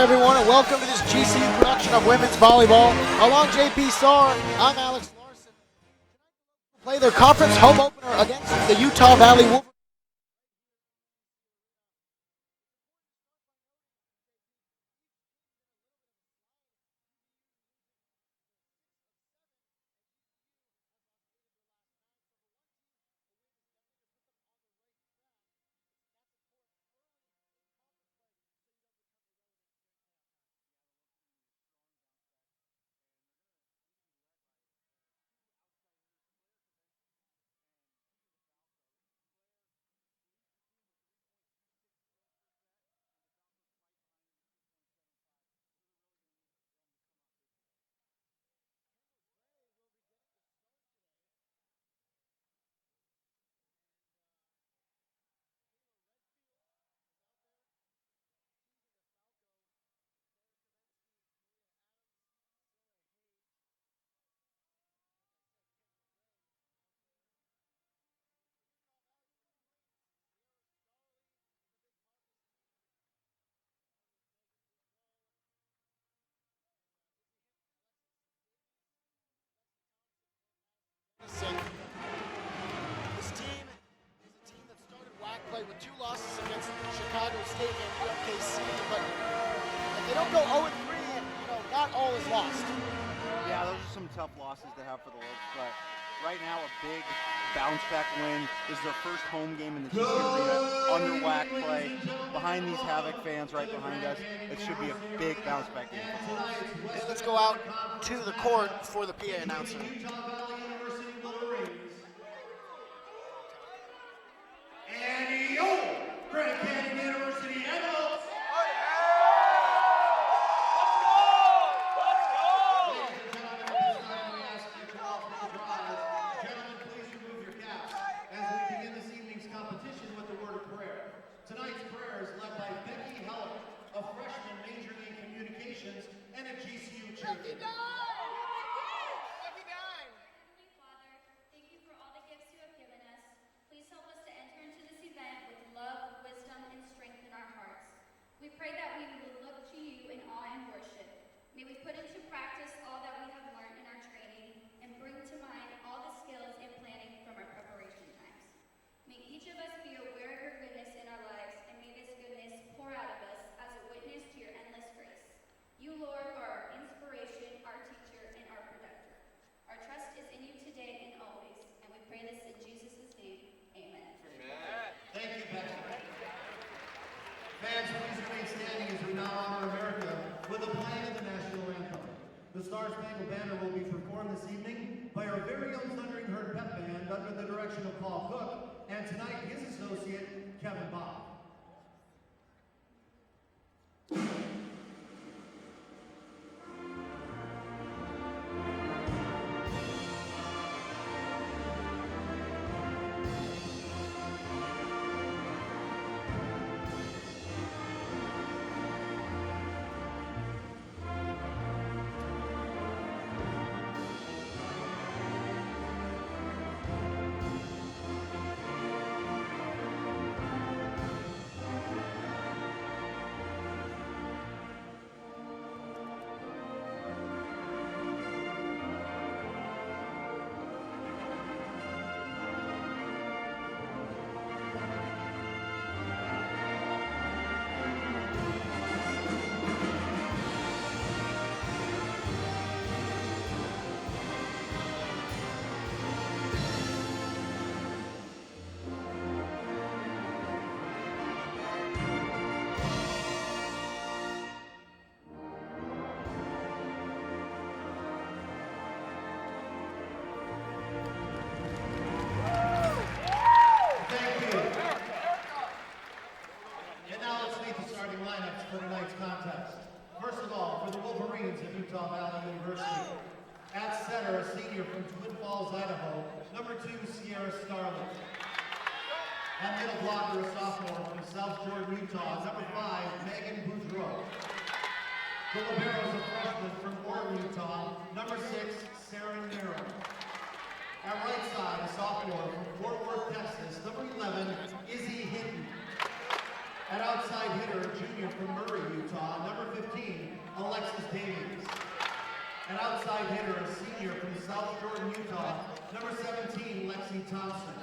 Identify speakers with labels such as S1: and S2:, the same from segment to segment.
S1: everyone, and welcome to this GCU production of women's volleyball. Along JP Saar, I'm Alex Larson. Play their conference home opener against the Utah Valley Wolverines. This team is a team that started WAC play with 2 losses against Chicago State and UMKC, but if they don't go 0-3, not all is lost.
S2: Yeah, those are some tough losses to have for the Lopes, but right now a big bounce-back win. This is their first home game in the GC Arena under WAC play. Behind these Havoc fans right behind us, it should be a big bounce-back game for the Lopes.
S1: Let's go out to the court for the PA announcer.
S3: And your Grand Canyon University Antelopes. Ladies and gentlemen, at this time we ask you to all close your eyes. Gentlemen, please remove your caps as we begin this evening's competition with the word of prayer. Tonight's prayer is led by Becky Heller, a freshman majoring in communications and a GCU cheerleader.
S4: We pray that we will look to you in awe and worship. May we put into practice all that we have learned in our training and bring to mind all the skills and planning from our preparation times. May each of us be aware of your goodness in our lives, and may this goodness pour out of us as a witness to your endless grace. You, Lord, are our inspiration, our teacher, and our protector. Our trust is in you today and always, and we pray this in Jesus' name. Amen.
S3: Amen. Thank you, Pastor. Fans, please remain standing as we now honor America with the playing of the national anthem. The Star Spangled Banner will be performed this evening by our very own Thundering Herd Pep Band under the direction of Paul Cook, and tonight his associate, Kevin Bob. For tonight's contest. First of all, for the Wolverines of Utah Valley University. At center, a senior from Twin Falls, Idaho, number 2, Sierra Starling. At middle blocker, a sophomore from South Jordan, Utah, number 5, Megan Boudreau. The liberos, a freshman from Orem, Utah, number 6, Sarah Nero. At right side, a sophomore from Fort Worth, Texas, number 11, Izzy Hinton. At outside hitter, a junior from Murray, Utah, number 15, An outside hitter, a senior from South Jordan, Utah, number 17, Lexi Thompson.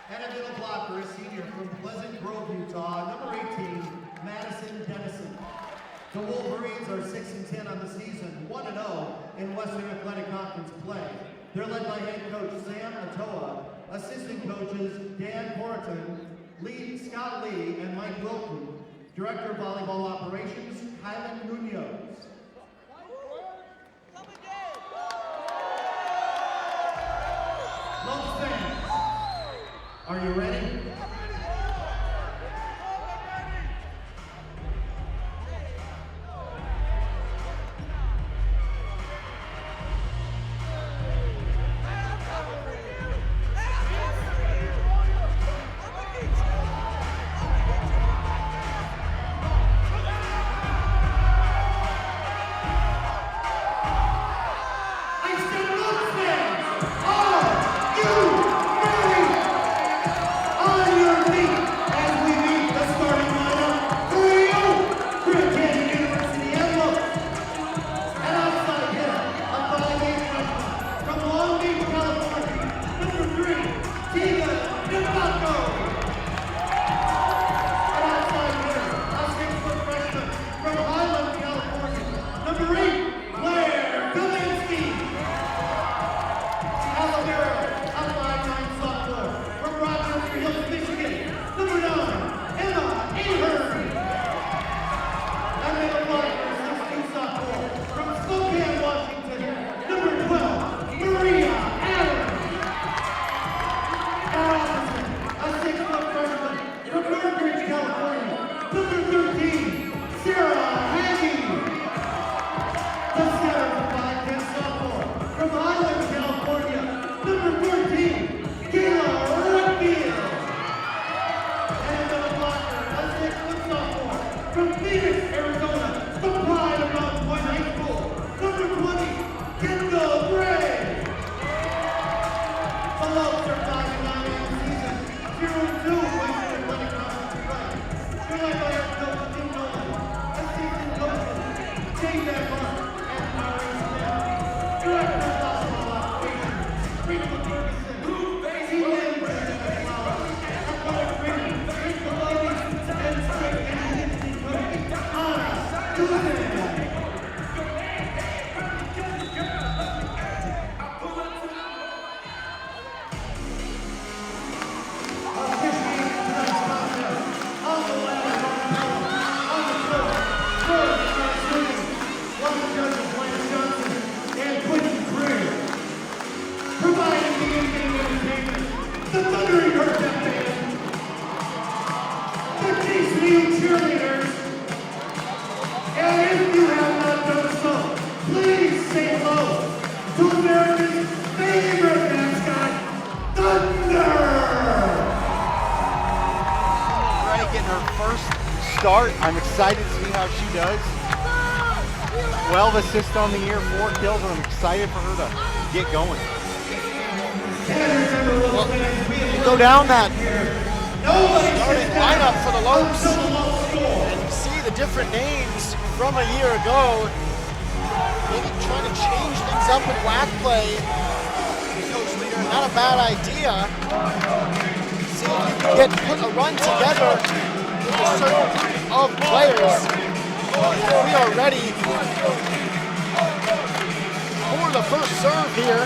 S3: And a middle blocker, a senior from Pleasant Grove, Utah, number 18, Madison Dennison. The Wolverines are 6-10 on the season, 1-0 in Western Athletic Conference play. They're led by head coach Sam Atoa, assistant coaches Dan Horton, Scott Lee, and Mike Wilton. Director of Volleyball Operations, Hyman Munoz. Lopes fans, are you ready?
S2: I'm excited to see how she does. 12 assists on the year, 4 kills, and I'm excited for her to get going.
S1: Well, you go down that starting lineup for the Lopes, and you see the different names from a year ago. Maybe trying to change things up in WAC play. Coach Leader, not a bad idea. See if you can put a run together with a certain group of players. We are ready for the first serve here.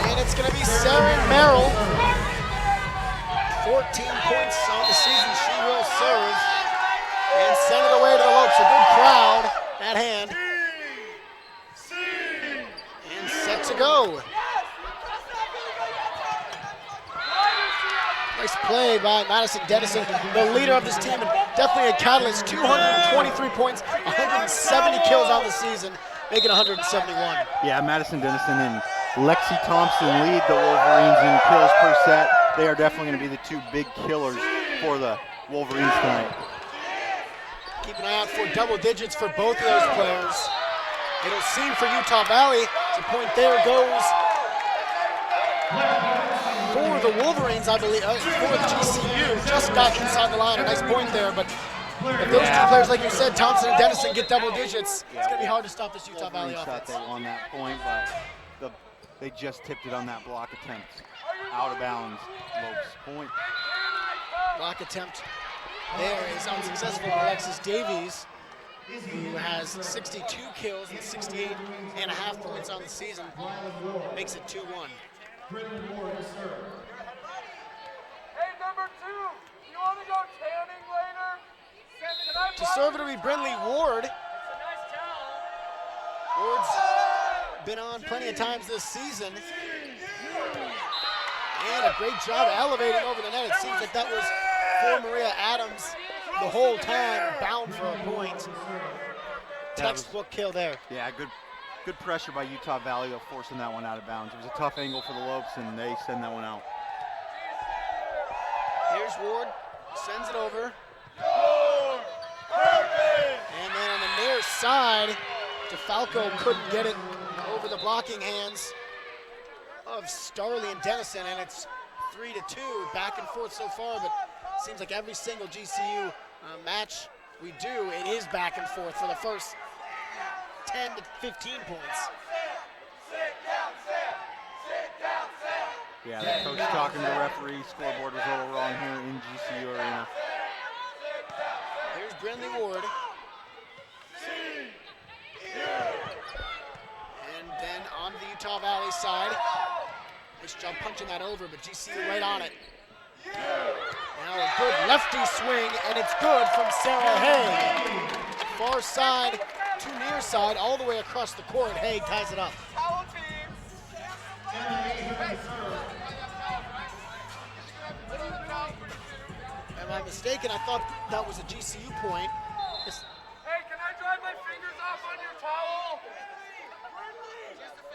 S1: And it's going to be Sarah Merrill. 14 points on the season. She will serve and send it away to the Lopes. A good crowd at hand. And set to go. Nice play by Madison Dennison, the leader of this team, and definitely a catalyst. 223 points, 170 kills on the season, making 171.
S2: Yeah, Madison Dennison and Lexi Thompson lead the Wolverines in kills per set. They are definitely going to be the two big killers for the Wolverines tonight.
S1: Keep an eye out for double digits for both of those players. It'll seem for Utah Valley. The point there goes for the Wolverines, I believe, for the GCU, just got inside the line. A nice point there, but if those two players, like you said, Thompson and Dennison, get double digits, it's going to be hard to stop this Utah Valley
S2: Wolverines
S1: offense.
S2: thought they won that point, but they just tipped it on that block attempt. Out of bounds, Lopes point.
S1: Block attempt there is unsuccessful for Alexis Davies, who has 62 kills and 68.5 points on the season. Makes it 2-1.
S3: Hey, number 2, you want to go tanning later?
S1: To serve it'll be Brindley Ward. Ward's been on plenty of times this season. And a great job elevating over the net. It seems like that was for Maria Adams the whole time, bound for a point. Textbook kill there.
S2: Yeah, good pressure by Utah Valley of forcing that one out of bounds. It was a tough angle for the Lopes, and they send that one out.
S1: Here's Ward, sends it over. And then on the near side, DeFalco couldn't get it over the blocking hands of Starley and Dennison, and it's 3-2, back and forth so far, but it seems like every single GCU match we do, it is back and forth for the first 10 to 15 points.
S2: Yeah, the coach talking to the referee, scoreboard was a little wrong here in GCU Arena.
S1: Here's Brindley Ward. And then on the Utah Valley side, nice job punching that over, but GCU right on it. Now a good lefty swing, and it's good from Sarah Hay. Far side to near side, all the way across the court. Hay ties it up. Am I mistaken? I thought that was a GCU point.
S3: Hey, can I dry my fingers off on your towel?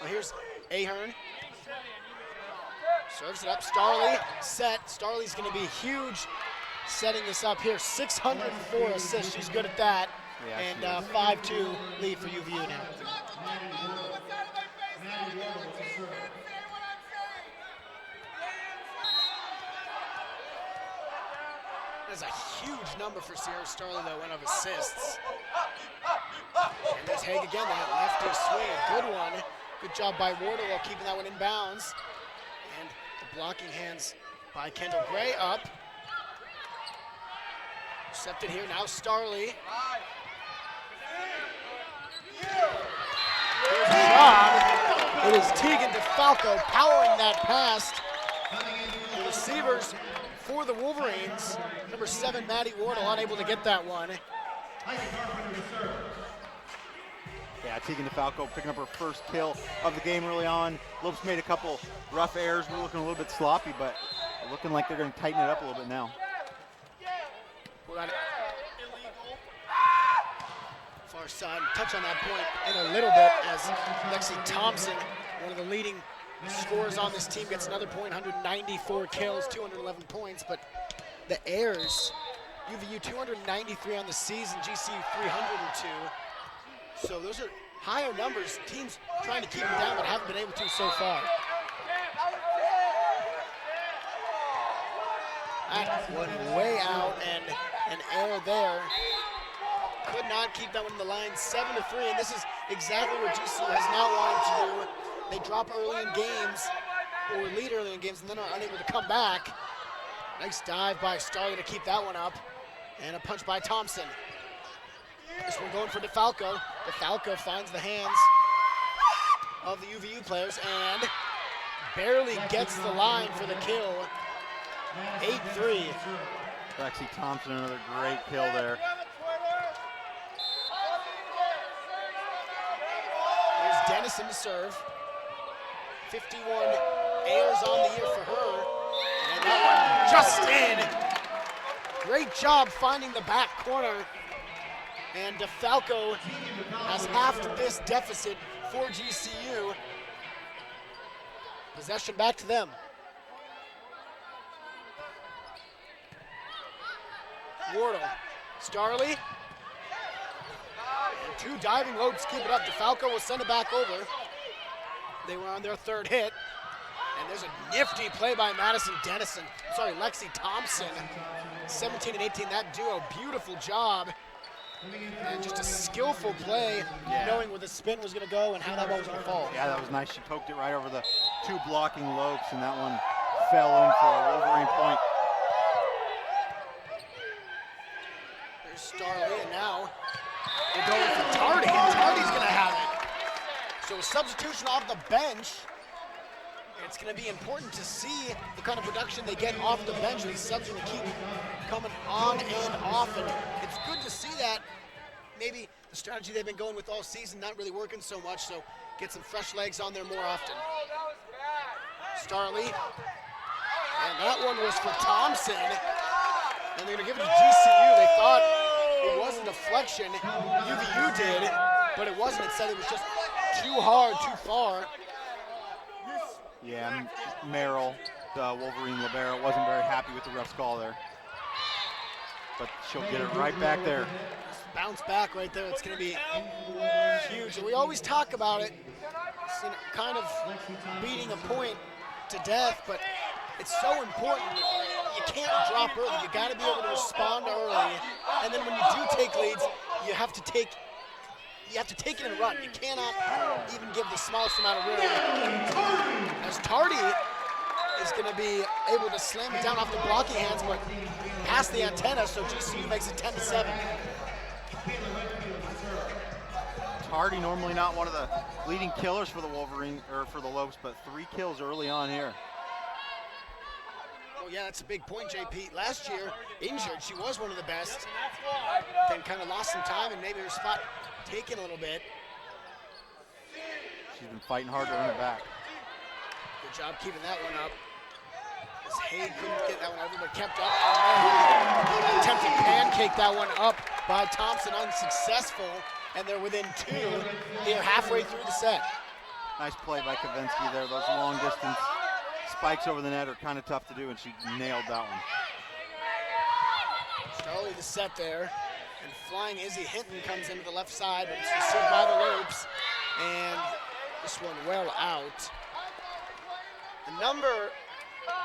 S1: Well, here's Ahern. Serves it up, Starley, set. Starley's gonna be huge setting this up here. 604 assists, she's good at that.
S2: Yeah,
S1: and 5-2 lead for UVU now. That's a huge number for Sierra Starley, though, one of assists. And there's Haig again, that lefty swing, good one. Good job by Wardle while keeping that one in bounds. And the blocking hands by Kendall Gray up. Intercepted here, now Starley. Here's a shot. It is Tegan DeFalco powering that past. The receivers for the Wolverines. Number 7, Maddie Wardle, unable to get that one.
S2: Yeah, Tegan DeFalco picking up her first kill of the game early on. Lopes made a couple rough errors. We're looking a little bit sloppy, but looking like they're going to tighten it up a little bit now.
S1: Far side, touch on that point in a little bit as Lexi Thompson, one of the leading scorers on this team, gets another point, 194 kills, 211 points, but the errors, UVU 293 on the season, GCU 302. So those are higher numbers. Teams trying to keep them down but haven't been able to so far. That went way out, and an error there. Could not keep that one in the line, 7-3, and this is exactly what GCU has now wanted to do. They drop early in games, or lead early in games, and then are unable to come back. Nice dive by Starley to keep that one up, and a punch by Thompson. This one going for DeFalco. DeFalco finds the hands of the UVU players and barely gets the line for the kill. 8-3.
S2: Lexi Thompson, another great kill there.
S1: Here's Dennison to serve. 51 airs on the year for her. And that one just in. Great job finding the back corner. And DeFalco has halved this deficit for GCU. Possession back to them. Wardle, Starley. And 2 diving Lopes keep it up. DeFalco will send it back over. They were on their 3rd hit. And there's a nifty play by Lexi Thompson. 17 and 18, that duo, beautiful job. And just a skillful play, knowing where the spin was going to go and how that ball was going to fall.
S2: Yeah, that was nice. She poked it right over the two blocking Lopes, and that one fell in for a Wolverine point.
S1: There's Starley, and now they're going for Tardy, and Tardy's going to have it. So a substitution off the bench. It's going to be important to see the kind of production they get off the bench. These subs are going to keep coming on and off, and it's good to see that. Maybe the strategy they've been going with all season not really working so much, so get some fresh legs on there more often. Starley, and that one was for Thompson, and they're going to give it to GCU. They thought it was a deflection. UVU did, but it wasn't. It said it was just too hard, too far.
S2: Yeah, Merrill, the Wolverine libero, wasn't very happy with the ref's call there. But she'll get it right back there.
S1: Just bounce back right there. It's going to be huge. And we always talk about it, kind of beating a point to death, but it's so important. You can't drop early. You got to be able to respond early. And then when you do take leads, you have to take it and run. You cannot even give the smallest amount of room. As Tardy is going to be able to slam it down off the blocking hands, but past the antenna, so GCU makes it 10-7.
S2: Tardy normally not one of the leading killers for the Wolverine, or for the Lopes, but 3 kills early on here.
S1: Oh yeah, that's a big point, JP. Last year, injured, she was one of the best. Then kind of lost some time and maybe her spot taken a little bit.
S2: She's been fighting hard to earn it back.
S1: Good job keeping that one up. As Haig couldn't get that one over, but kept up. And attempted to pancake that one up by Thompson, unsuccessful. And they're within 2 here halfway through the set.
S2: Nice play by Kavinsky there. Those long distance spikes over the net are kind of tough to do, and she nailed that one.
S1: Starley the set there. And flying Izzy Hinton comes into the left side, but it's received by the Lopes. And this one well out. The number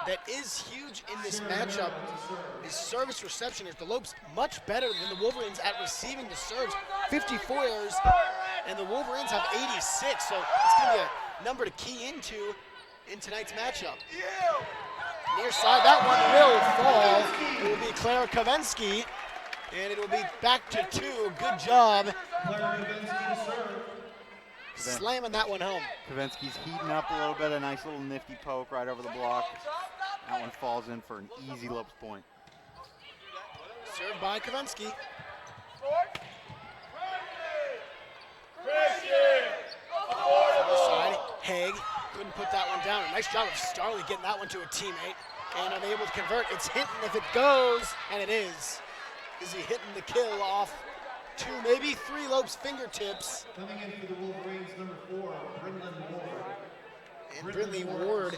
S1: that is huge in this matchup is service reception. The Lopes much better than the Wolverines at receiving the serves. 54 errors, and the Wolverines have 86. So it's going to be a number to key into in tonight's matchup. Near side, that one will fall. It will be Clara Kavinsky. And it will be back to 2. Good job. Slamming that one home.
S2: Kavinsky's heating up a little bit. A nice little nifty poke right over the block. That one falls in for an easy Lopes point.
S1: Served by Kavinsky. Side, Haig couldn't put that one down. A nice job of Starley getting that one to a teammate. And are they able to convert? It's Hinton if it goes, and it is. Is he hitting the kill off 2, maybe 3 Lopes fingertips?
S3: Coming in for the Wolverines, number 4, Brindley Ward.
S1: And Brindley Ward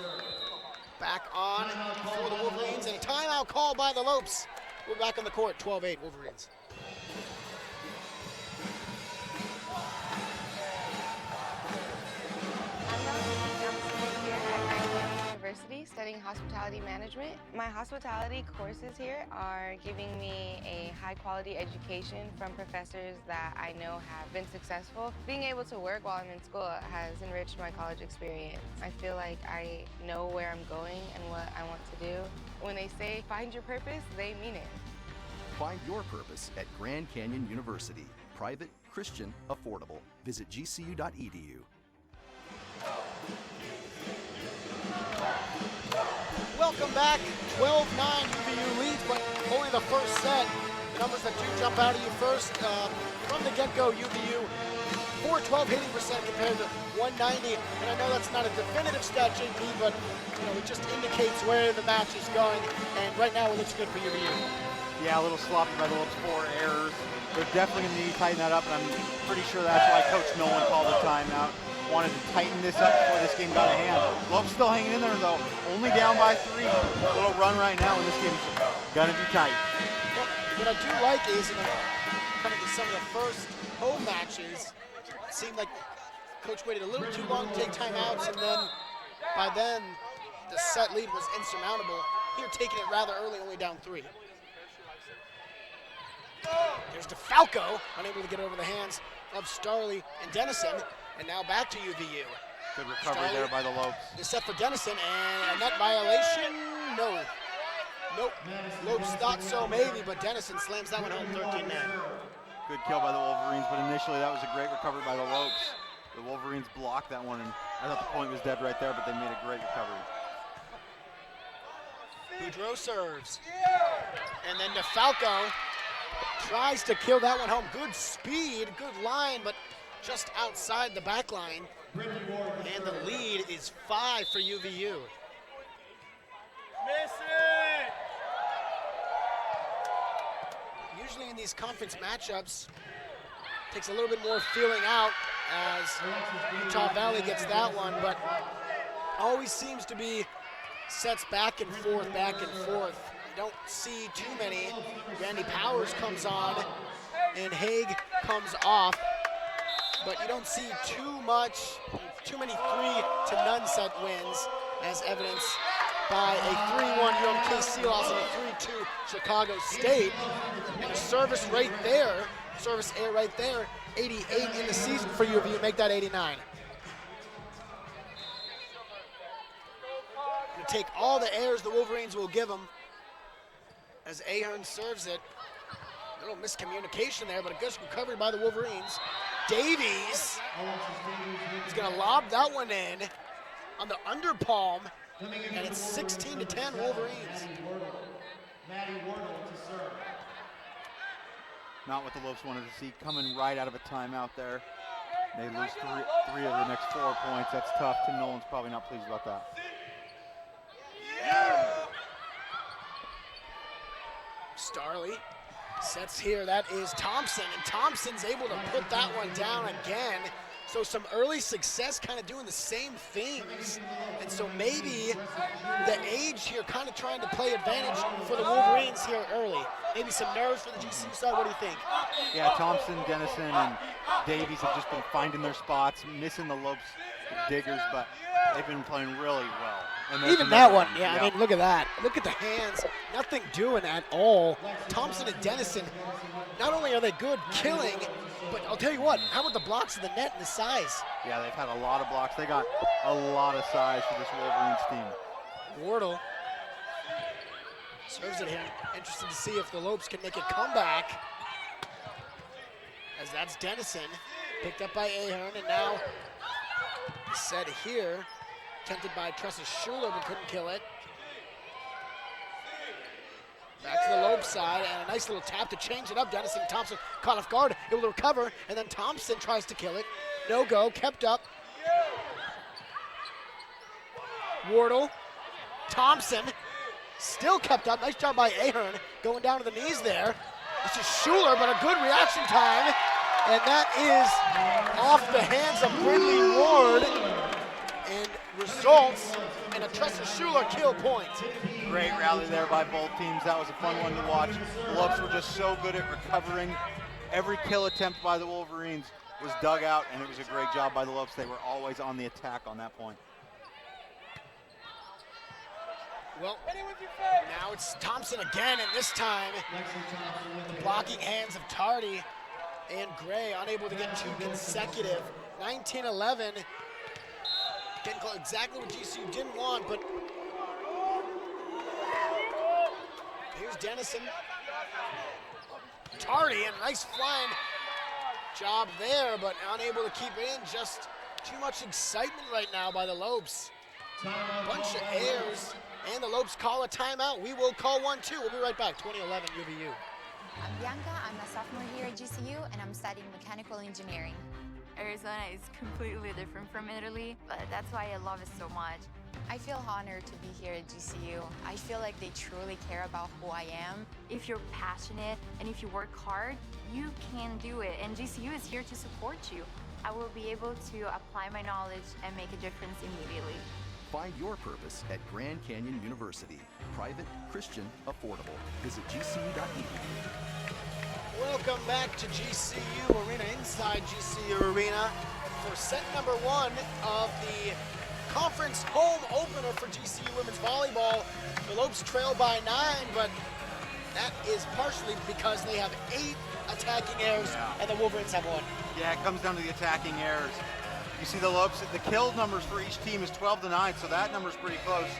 S1: back on for the Wolverines, and a timeout call by the Lopes. We're back on the court, 12-8 Wolverines.
S5: University studying hospitality management. My hospitality courses here are giving me a high quality education from professors that I know have been successful. Being able to work while I'm in school has enriched my college experience. I feel like I know where I'm going and what I want to do. When they say find your purpose, they mean it.
S6: Find your purpose at Grand Canyon University. Private, Christian, affordable. Visit gcu.edu.
S1: Welcome back. 12-9 UVU leads, but only the first set. The numbers that do jump out at you first from the get-go, UVU 412 hitting percent compared to 190. And I know that's not a definitive stat, JP, but it just indicates where the match is going. And right now it looks good for UVU.
S2: Yeah, a little sloppy by the Lopes, 4 errors. They're definitely going to need to tighten that up, and I'm pretty sure that's why Coach Nolan called the timeout. Wanted to tighten this up before this game got a hand. Lopes still hanging in there though, only down by 3. A little run right now, and this game's gonna be tight.
S1: What I do like is, kind of some of the first home matches, it seemed like Coach waited a little too long to take timeouts, and then by then the set lead was insurmountable. Here taking it rather early, only down 3. There's DeFalco, unable to get over the hands of Starley and Dennison, and now back to UVU.
S2: Good recovery
S1: Starley,
S2: there by the Lopes.
S1: the set for Dennison, and a net violation, no. Nope, Lopes thought so maybe, but Dennison slams that one home 13-9.
S2: Good kill by the Wolverines, but initially that was a great recovery by the Lopes. The Wolverines blocked that one, and I thought the point was dead right there, but they made a great recovery.
S1: Boudreau serves. And then DeFalco tries to kill that one home. Good speed, good line, but just outside the back line. And the lead is 5 for UVU. Usually in these conference matchups, takes a little bit more feeling out as Utah Valley gets that one, but always seems to be sets back and forth, back and forth. You don't see too many. Randy Powers comes on and Haig comes off, but you don't see too many 3-0 set wins, as evidenced by a 3-1 UMKC loss and a 3-2 Chicago State. And a service right there, service error right there, 88 in the season for UVU, make that 89. Gonna take all the errors the Wolverines will give them as Ahern serves it. A little miscommunication there, but a good recovery by the Wolverines. Davies is gonna lob that one in on the underpalm, and it's 16-10 Wolverines.
S2: Not what the Lopes wanted to see, coming right out of a timeout there. They lose three of the next 4 points. That's tough. Tim Nolan's probably not pleased about that.
S1: Starley sets here, that is Thompson, and Thompson's able to put that one down again. So some early success kind of doing the same things. And so maybe the age here kind of trying to play advantage for the Wolverines here early. Maybe some nerves for the GCU side, what do you think?
S2: Yeah, Thompson, Dennison, and Davies have just been finding their spots, missing the Lopes diggers, but they've been playing really well. And
S1: even that one, yeah, I mean, look at that. Look at the hands, nothing doing at all. Thompson and Dennison, not only are they good killing, but I'll tell you what, how about the blocks of the net and the size?
S2: Yeah, they've had a lot of blocks. They got a lot of size for this Wolverines team.
S1: Wardle serves it here. Interested to see if the Lopes can make a comeback. As that's Dennison, picked up by Ahern, and now set here. Tempted by Tressa Schuler, but couldn't kill it. Back to the Lope side, and a nice little tap to change it up. Dennison, Thompson caught off guard, able to recover, and then Thompson tries to kill it. No go, kept up. Wardle, Thompson, still kept up. Nice job by Ahern, going down to the knees there. This is Schuler, but a good reaction time, and that is off the hands of Brindley Ward, and results in a Tressa Schuler kill point.
S2: Great rally there by both teams. That was a fun one to watch. The Lopes were just so good at recovering. Every kill attempt by the Wolverines was dug out, and it was a great job by the Lopes. They were always on the attack on that point.
S1: Well, now it's Thompson again, and this time the blocking hands of Tardy and Gray unable to get 2 consecutive. 19-11. Getting close, exactly what GCU didn't want, but here's Dennison. Tardy, and nice flying job there, but unable to keep it in. Just too much excitement right now by the Lopes. Bunch of errors, and the Lopes call a timeout. We will call one too. We'll be right back. 2011 UVU.
S7: I'm Bianca, I'm a sophomore here at GCU, and I'm studying mechanical engineering.
S8: Arizona is completely different from Italy, but that's why I love it so much.
S7: I feel honored to be here at GCU. I feel like they truly care about who I am.
S8: If you're passionate and if you work hard, you can do it, and GCU is here to support you. I will be able to apply my knowledge and make a difference immediately.
S6: Find your purpose at Grand Canyon University. Private, Christian, affordable. Visit gcu.edu.
S1: Welcome back to GCU Arena, inside GCU Arena, for set number 1 of the conference home opener for GCU women's volleyball. The Lopes trail by 9, but that is partially because they have 8 attacking errors and the Wolverines have 1.
S2: Yeah, it comes down to the attacking errors. You see the Lopes, the kill numbers for each team is 12-9, so that number's pretty close.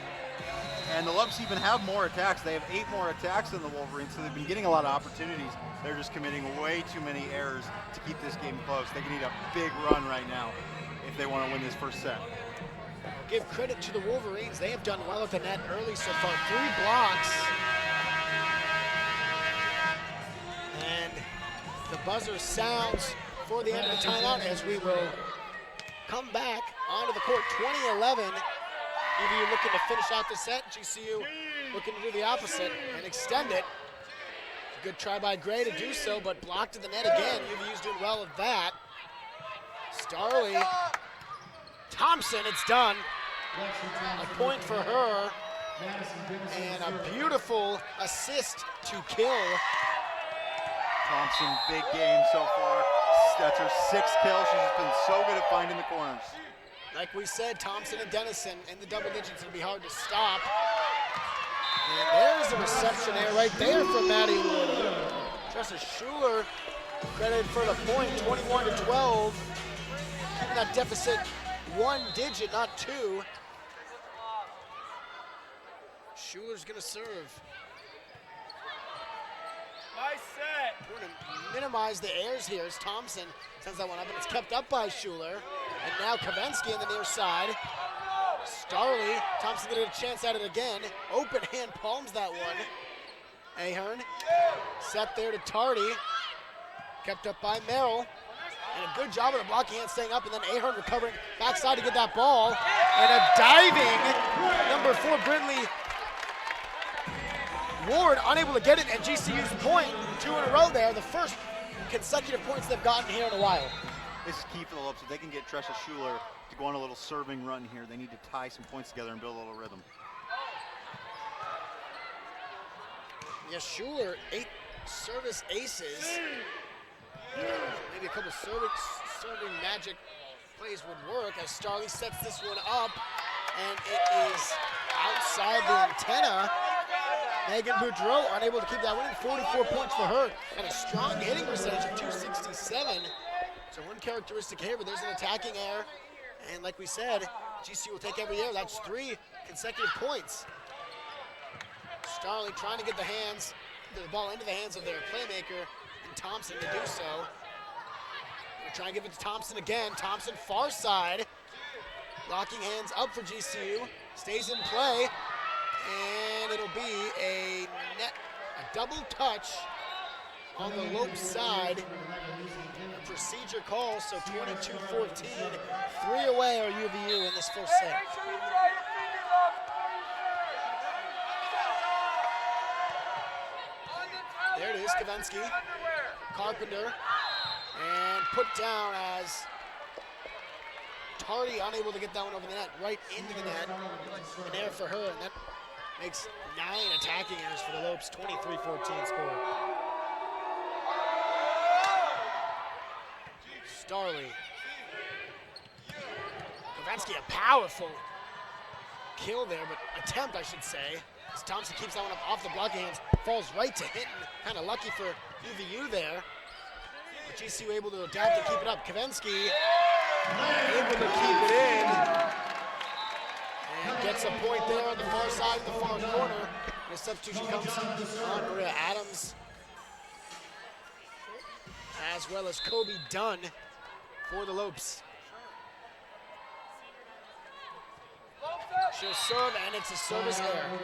S2: And the Lopes even have more attacks. They have 8 more attacks than the Wolverines, so they've been getting a lot of opportunities. They're just committing way too many errors to keep this game close. They need a big run right now if they want to win this first set.
S1: Give credit to the Wolverines. They have done well at the net early so far. 3 blocks. And the buzzer sounds for the end of the timeout as we will come back onto the court. 20-11. EVU looking to finish out the set. GCU looking to do the opposite and extend it. Good try by Gray to do so, but blocked to the net again. UVU's doing well with that. Starley. Thompson, it's done. A point for her. And a beautiful assist to kill.
S2: Thompson, big game so far. That's her 6th kill. She's been so good at finding the corners.
S1: Like we said, Thompson and Dennison in the double digits would be hard to stop. And there's a reception there right there from Maddie Wood. Tressa Schuler credited for the point, 21-12. Keeping that deficit 1 digit, not 2. Schuler's gonna serve.
S9: Nice set.
S1: We're gonna minimize the errors here as Thompson sends that one up, and it's kept up by Schuler. And now Kavensky on the near side. Starley, Thompson gonna get a chance at it again. Open hand palms that one. Ahern, set there to Tardy. Kept up by Merrill. And a good job of the blocking hand staying up, and then Ahern recovering backside to get that ball. And a diving, number 4, Brindley Ward unable to get it, and GCU's point, 2 in a row there, the first consecutive points they've gotten here in a while.
S2: This is key for the Lopes. If they can get Tressa Schuler to go on a little serving run here, they need to tie some points together and build a little rhythm.
S1: Yes, Schuler, 8 service aces. Maybe a couple serving magic plays would work as Starley sets this one up, and it is outside the antenna. Megan Boudreau unable to keep that winning, 44 points for her, and a strong hitting percentage of 267. So one characteristic here, but there's an attacking error. And like we said, GCU will take every error. That's 3 consecutive points. Starley trying to get the ball into the hands of their playmaker, and Thompson to do so. Gonna try and give it to Thompson again. Thompson far side. Locking hands up for GCU. Stays in play. And it'll be a double touch on the Lopes side. A procedure call, so 22-14. 3 away are UVU in this first set. There it is, Kavensky. Carpenter. And put down as Tardy unable to get that one over the net, right into the net. An error for her, and that makes 9 attacking errors for the Lopes, 23-14 score. Starley. Kavensky, a powerful kill there, but attempt, I should say. As Thompson keeps that one up off the blocking hands, falls right to Hinton. Kind of lucky for UVU there. But GCU able to adapt and keep it up. Kavensky able to keep it in. And gets a point there on the far side of the far corner. And a substitution comes on Maria Adams, as well as Kobe Dunn for the Lopes. She'll serve, and it's a service error.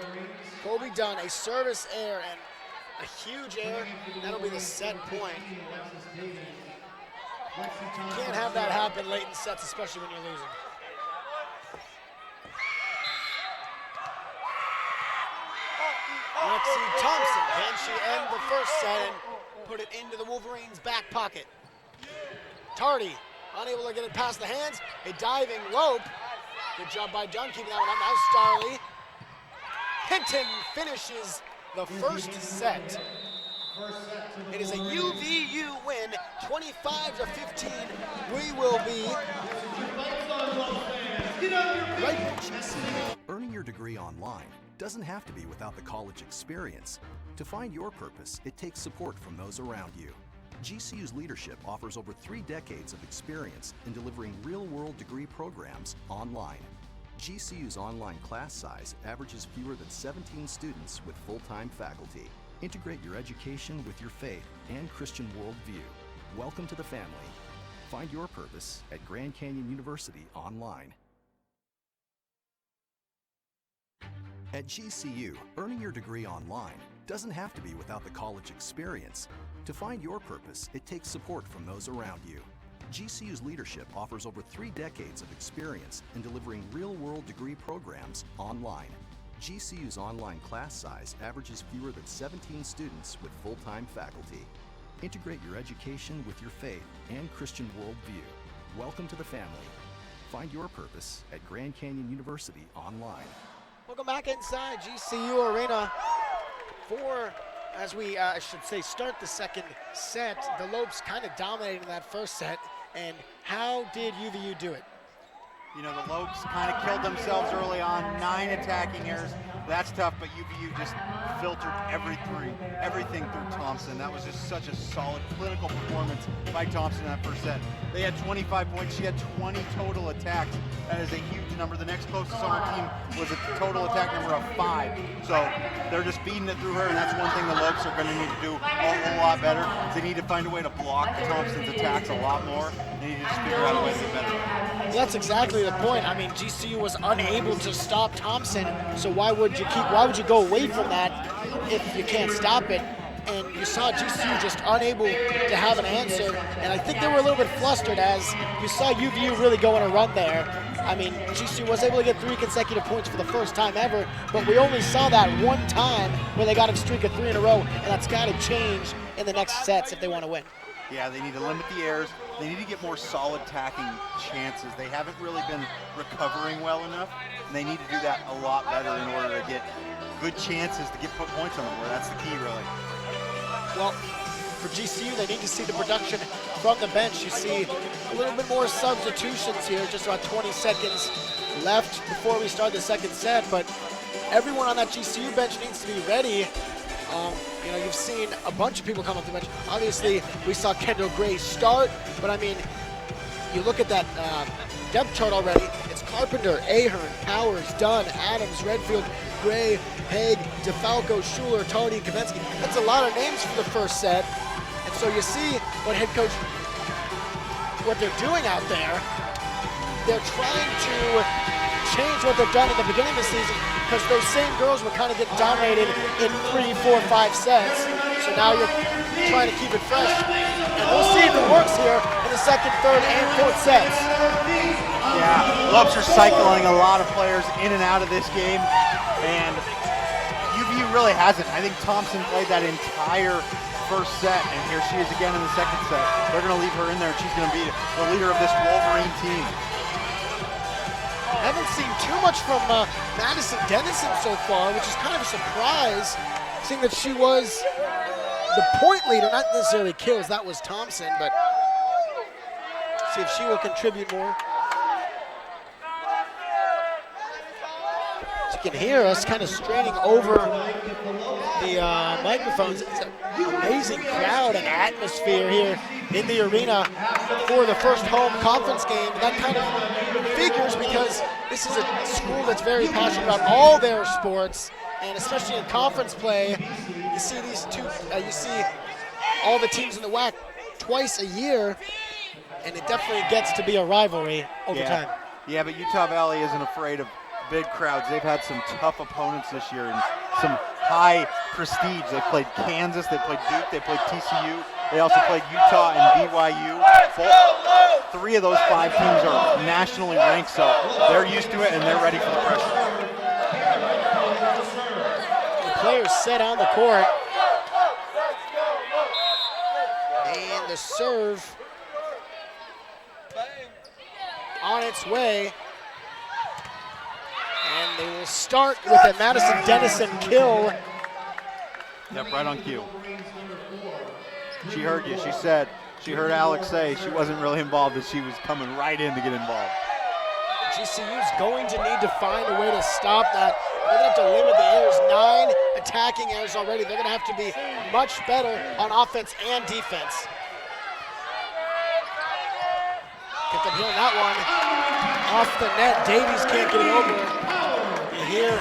S1: Kobe Dunn, a service error, and a huge error. That'll be the set point. You can't have that happen late in sets, especially when you're losing. Lexi Thompson, can she end the first set and put it into the Wolverines' back pocket? Tardy, unable to get it past the hands. A diving Lope. Good job by Dunn keeping that one up. Now Starley. Hinton finishes the first set. It is a UVU win, 25-15. We will be
S6: Earning your degree online doesn't have to be without the college experience. To find your purpose, it takes support from those around you. GCU's leadership offers over 3 decades of experience in delivering real-world degree programs online. GCU's online class size averages fewer than 17 students with full-time faculty. Integrate your education with your faith and Christian worldview. Welcome to the family. Find your purpose at Grand Canyon University online. At GCU, earning your degree online doesn't have to be without the college experience. To find your purpose, it takes support from those around you. GCU's leadership offers over 3 decades of experience in delivering real-world degree programs online. GCU's online class size averages fewer than 17 students with full-time faculty. Integrate your education with your faith and Christian worldview. Welcome to the family. Find your purpose at Grand Canyon University online.
S1: Welcome back inside GCU Arena for, as we I should say, start the second set. The Lopes kind of dominated that first set. And how did UVU do it?
S2: You know, the Lopes kind of killed themselves early on, 9 attacking errors. That's tough, but UVU just filtered everything through Thompson. That was just such a solid clinical performance by Thompson in that first set. They had 25 points. She had 20 total attacks. That is a huge number. The next closest on her team was a total attack number of 5. So they're just feeding it through her, and that's one thing the Lopes are going to need to do a whole lot better. They need to find a way to block Thompson's attacks a lot more. They need to just figure out a way to get better.
S1: Well, that's exactly the point. I mean, GCU was unable to stop Thompson, so why would you go away from that if you can't stop it? And you saw GCU just unable to have an answer, and I think they were a little bit flustered as you saw UVU really go on a run there. I mean, GCU was able to get 3 consecutive points for the first time ever, but we only saw that one time where they got a streak of 3 in a row, and that's got to change in the next sets if they want to win.
S2: Yeah, they need to limit the errors. They need to get more solid tacking chances. They haven't really been recovering well enough, and they need to do that a lot better in order to get good chances to put points on the board. That's the key, really.
S1: Well, for GCU, they need to see the production from the bench. You see a little bit more substitutions here, just about 20 seconds left before we start the second set, but everyone on that GCU bench needs to be ready. You know, you've seen a bunch of people come up the bench. Obviously, we saw Kendall Gray start, but I mean, you look at that depth chart already. It's Carpenter, Ahern, Powers, Dunn, Adams, Redfield, Gray, Haig, DeFalco, Schuler, Tardy, Kavensky. That's a lot of names for the first set. And so you see what head coach, what they're doing out there. They're trying to change what they've done at the beginning of the season, because those same girls were kind of getting dominated in 3, 4, 5 sets. So now you're trying to keep it fresh. And we'll see if it works here in the second, third, and fourth sets.
S2: Yeah, Lopes are cycling a lot of players in and out of this game, and UVU really hasn't. I think Thompson played that entire first set, and here she is again in the second set. They're going to leave her in there, and she's going to be the leader of this Wolverine team.
S1: I haven't seen too much from Madison Dennison so far, which is kind of a surprise, seeing that she was the point leader, not necessarily kills. That was Thompson, but see if she will contribute more. As you can hear us kind of straining over the microphones. It's an amazing crowd and atmosphere here in the arena for the first home conference game. And that kind of figures because this is a school that's very passionate about all their sports, and especially in conference play, you see these two, you see all the teams in the WAC twice a year, and it definitely gets to be a rivalry over time.
S2: Yeah, but Utah Valley isn't afraid of big crowds. They've had some tough opponents this year and some high prestige. They played Kansas, they played Duke, they played TCU. They also played Utah and BYU. 3 of those 5 teams are nationally ranked, so they're used to it and they're ready for the pressure.
S1: The players set on the court. And the serve on its way. And they will start with a Madison Dennison kill.
S2: Yep, right on cue. She heard you. She said, she heard Alex say she wasn't really involved, but she was coming right in to get involved.
S1: GCU's going to need to find a way to stop that. They're going to have to limit the errors. 9 attacking errors already. They're going to have to be much better on offense and defense. Get them healing that one. Off the net. Davies can't get it over. You hear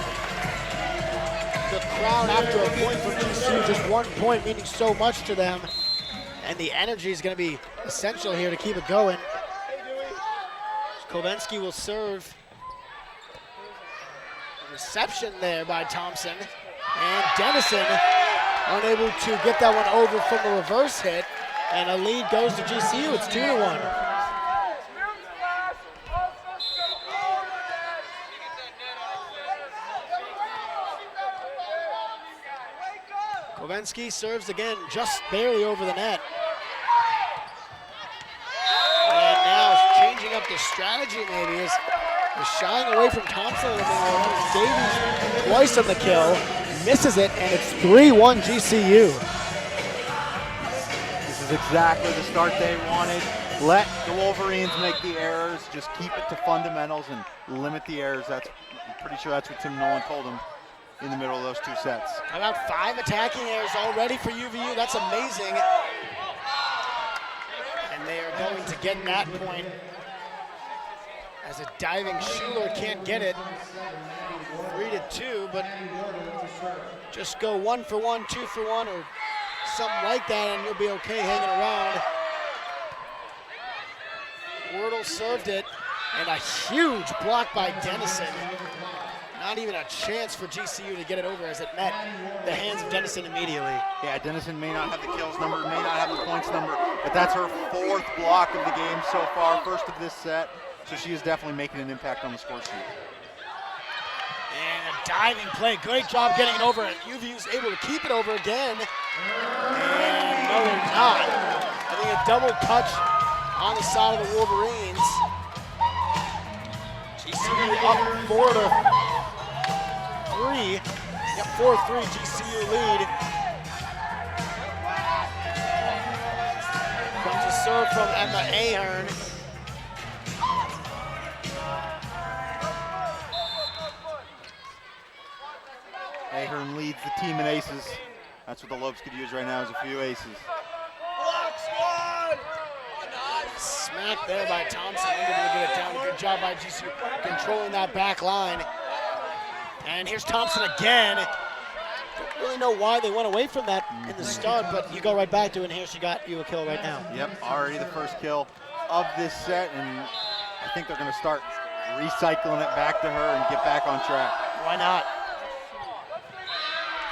S1: the crowd after a point from GCU. Just 1 point meaning so much to them. And the energy is going to be essential here to keep it going. Kovensky will serve. Reception there by Thompson. And Dennison unable to get that one over from the reverse hit. And a lead goes to GCU. It's 2-1. Kovensky serves again, just barely over the net. And now changing up the strategy maybe is shying away from Thompson a little bit. Davies twice on the kill, misses it, and it's 3-1 GCU.
S2: This is exactly the start they wanted. Let the Wolverines make the errors, just keep it to fundamentals and limit the errors. I'm pretty sure that's what Tim Nolan told them in the middle of those 2 sets.
S1: About 5 attacking errors already for UVU. That's amazing. And they are going to get that point as a diving Schuler can't get it. 3-2, but just go 1 for 1, 2 for 1, or something like that, and you'll be okay hanging around. Wordle served it, and a huge block by Dennison. Not even a chance for GCU to get it over as it met the hands of Dennison immediately.
S2: Yeah, Dennison may not have the kills number, may not have the points number, but that's her 4th block of the game so far, first of this set. So she is definitely making an impact on the score sheet.
S1: And a diving play, great job getting it over. UVU's able to keep it over again. And no, they're not. I think a double touch on the side of the Wolverines. GCU up 4-3. Yep, 4-3 GCU lead. Comes a serve from Emma Ahern.
S2: Ahern leads the team in aces. That's what the Lobes could use right now is a few aces.
S1: Smack there by Thompson, unable to get it down. Good job by GCU controlling that back line. And here's Thompson again. Don't really know why they went away from that in the start, but you go right back to it, and here she got you a kill right now.
S2: Yep, already the first kill of this set, and I think they're going to start recycling it back to her and get back on track.
S1: Why not?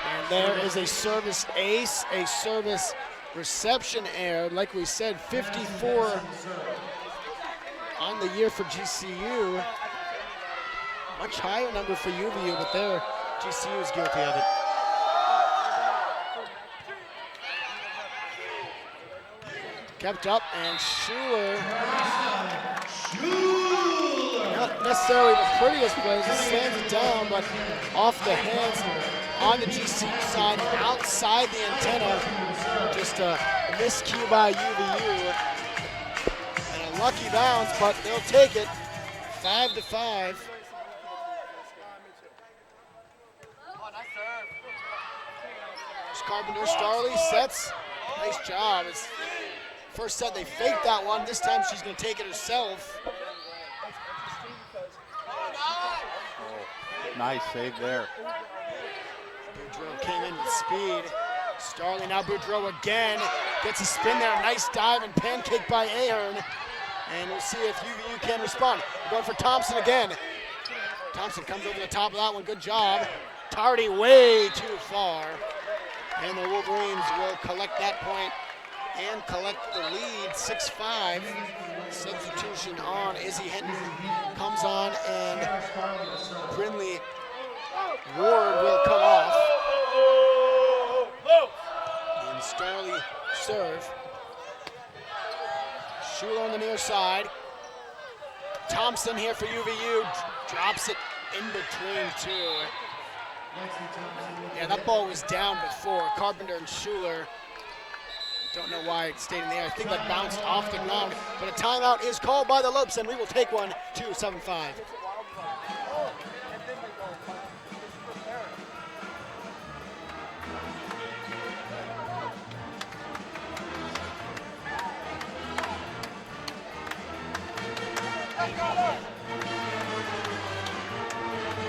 S1: And there is a service ace, a service reception error. Like we said, 54 on the year for GCU. Much higher number for UVU, but there, GCU is guilty of it. Kept up, and Schuler. Not necessarily the prettiest plays, it slams it down, but off the hands on the GCU side, outside the antenna. Just a miscue by UVU. And a lucky bounce, but they'll take it. 5-5. Carpenter Starley sets. Nice job. It's first set they faked that one. This time she's going to take it herself.
S2: Oh, nice save there.
S1: Boudreaux came in with speed. Starley now Boudreaux again. Gets a spin there. Nice dive and pancake by Ahern. And we'll see if UVU can respond. Going for Thompson again. Thompson comes over the top of that one. Good job. Tardy way too far. And the Wolverines will collect that point and collect the lead, 6-5. Substitution on. Izzy Hinton comes on, and Brindley Ward will come off. And Starley serve. Schuler on the near side. Thompson here for UVU. Drops it in between two. Yeah, that ball was down before. Carpenter and Schuler Don't know why it stayed in the air. I think that bounced off the ground. But a timeout is called by the Lopes, and we will take one to 7-5.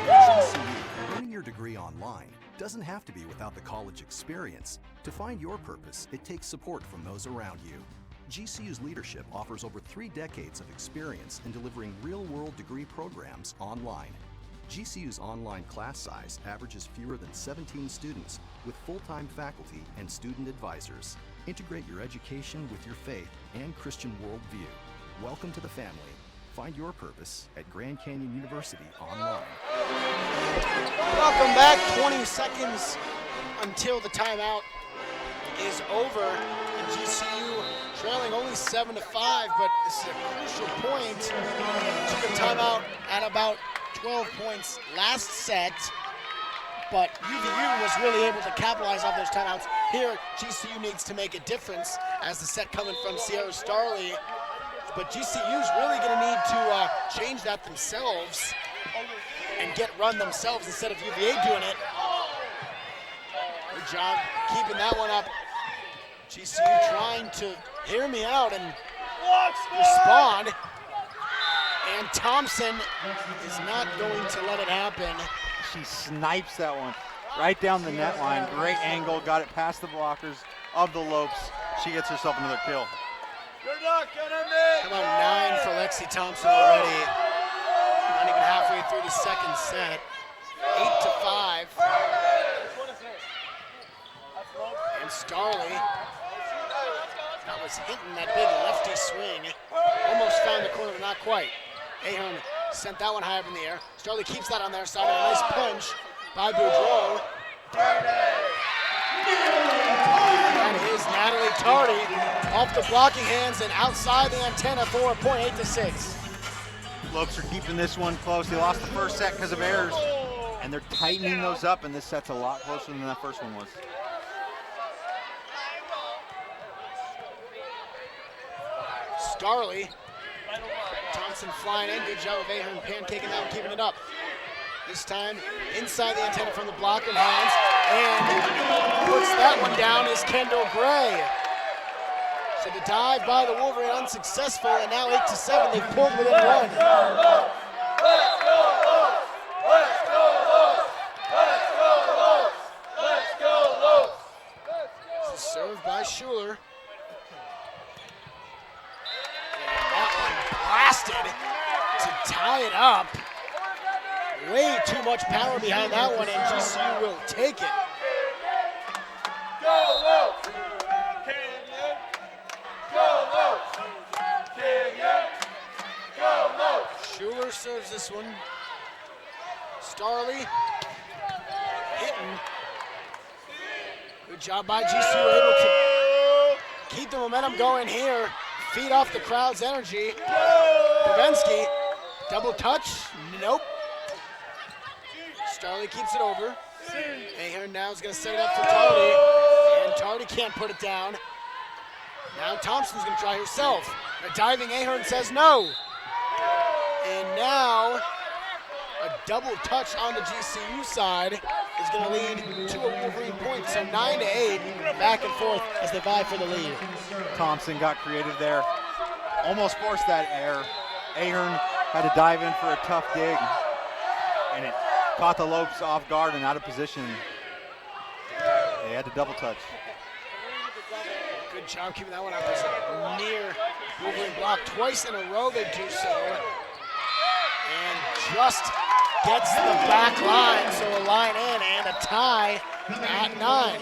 S6: GCU, earning your degree online doesn't have to be without the college experience. To find your purpose, it takes support from those around you. GCU's leadership offers over 3 decades of experience in delivering real-world degree programs online. GCU's online class size averages fewer than 17 students with full-time faculty and student advisors. Integrate your education with your faith and Christian worldview. Welcome to the family. Find your purpose at Grand Canyon University online.
S1: Welcome back. 20 seconds until the timeout is over. And GCU trailing only 7-5, but this is a crucial point. Took a timeout at about 12 points last set, but UVU was really able to capitalize off those timeouts. Here, GCU needs to make a difference as the set coming from Sierra Starley. But GCU's really going to need to change that themselves and get run themselves instead of UVA doing it. Good job keeping that one up. GCU trying to hear me out and respond. And Thompson is not going to let it happen.
S2: She snipes that one right down the net line. Great angle, got it past the blockers of the Lopes. She gets herself another kill.
S1: You're not gonna miss. About 9 for Lexi Thompson already. Not even halfway through the second set. 8-5. And Starley, that was hitting that big lefty swing. Almost found the corner, but not quite. Ahern sent that one high up in the air. Starley keeps that on their side, and a nice punch by Boudreau. That is Natalie Tardy off the blocking hands and outside the antenna for a point, 8-6.
S2: Lopes are keeping this one close. They lost the first set because of errors, and they're tightening those up, and this set's a lot closer than that first one was.
S1: Starley, Thompson flying in. Good job of Ahern pancaking that one, keeping it up. This time inside the antenna from the blocker hands, and puts that one down is Kendall Gray. So the dive by the Wolverine unsuccessful, and now 8-7. They've pulled within one. This is served by Schuler. Blasted to tie it up. Way too much power behind that one, and GCU will take it.
S9: Go Lopes! Canyon! Go Lopes! Canyon! Go Lopes!
S1: Schuler serves this one. Starley hitting. Good job by GCU, able to keep the momentum going here. Feed off the crowd's energy. Pavensky, double touch, nope. Starley keeps it over. Ahern now is going to set it up for Tardy, and Tardy can't put it down. Now Thompson's going to try herself. A diving Ahern says no. And now a double touch on the GCU side is going to lead to a Wolverine point. So 9-8, back and forth as they vie for the lead.
S2: Thompson got creative there. Almost forced that error. Ahern had to dive in for a tough dig, and it caught the Lopes off guard and out of position. They had to double touch.
S1: Good job keeping that one out. There's a near Wolverine block twice in a row. They do so. And just gets the back line, so a line in and a tie at 9.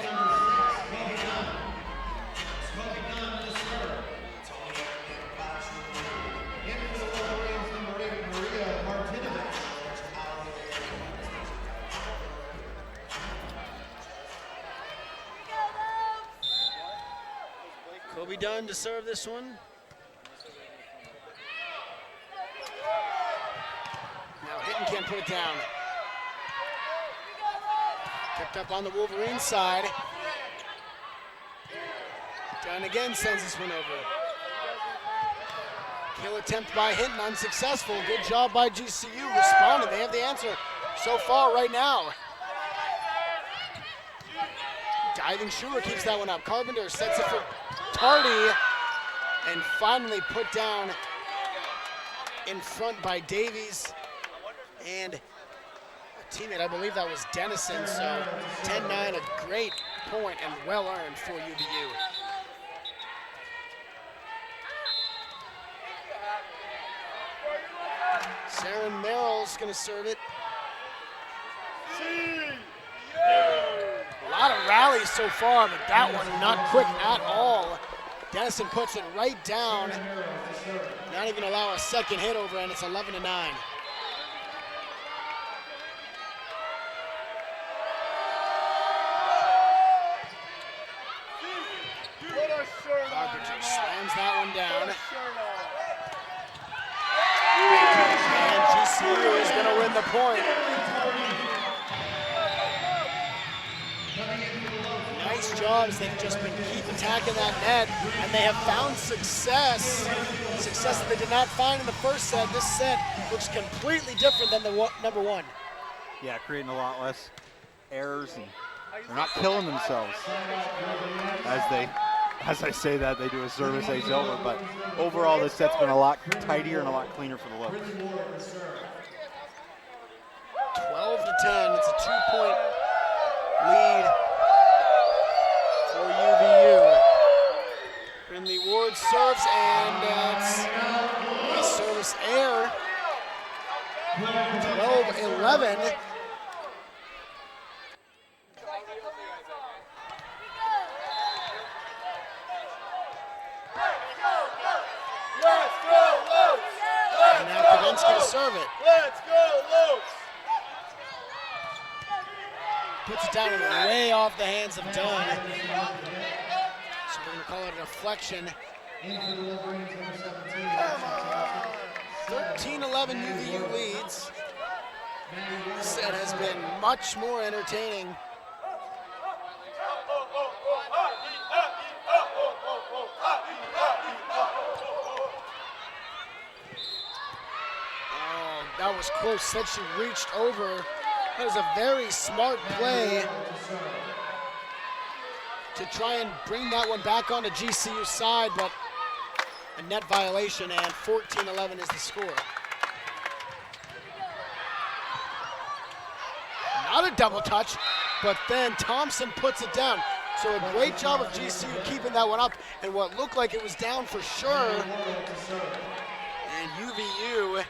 S1: Kobe Dunn to serve this one. Now Hinton can't put it down. Kept up on the Wolverine side. Dunn again sends this one over. Kill attempt by Hinton, unsuccessful. Good job by GCU responding. They have the answer so far right now. Diving Schuler keeps that one up. Carpenter sets it for Tardy, and finally put down in front by Davies and a teammate. I believe that was Dennison. So 10-9, a great point and well earned for UVU. Saren Merrill's gonna serve it. A lot of rallies so far, but that one not quick at all. Dennison puts it right down. Not even allow a second hit over, and it's 11-9. Carpenter slams that one down. And GCU is going to win the point. Nice jobs. They've just been keep attacking that net, and they have found success. Success that they did not find in the first set. This set looks completely different than the number one.
S2: Yeah, creating a lot less errors, and they're not killing themselves. As I say that, they do a service ace over, but overall this set's been a lot tidier and a lot cleaner for the Lobos.
S1: 12-10, it's a 2-point lead for UVU. Brindley Ward serves, and that's a service error. 12-11. And now Kavensky to serve it.
S9: Let's go, Lopes!
S1: Puts it down and way off the hands of Dunn. So we're gonna call it a deflection. 13-11 UVU leads. This set has been much more entertaining. Oh, that was close. Said she reached over. That was a very smart play to try and bring that one back onto GCU's side, but a net violation, and 14-11 is the score. Not a double touch, but then Thompson puts it down. So a great job of GCU keeping that one up, and what looked like it was down for sure. And UVU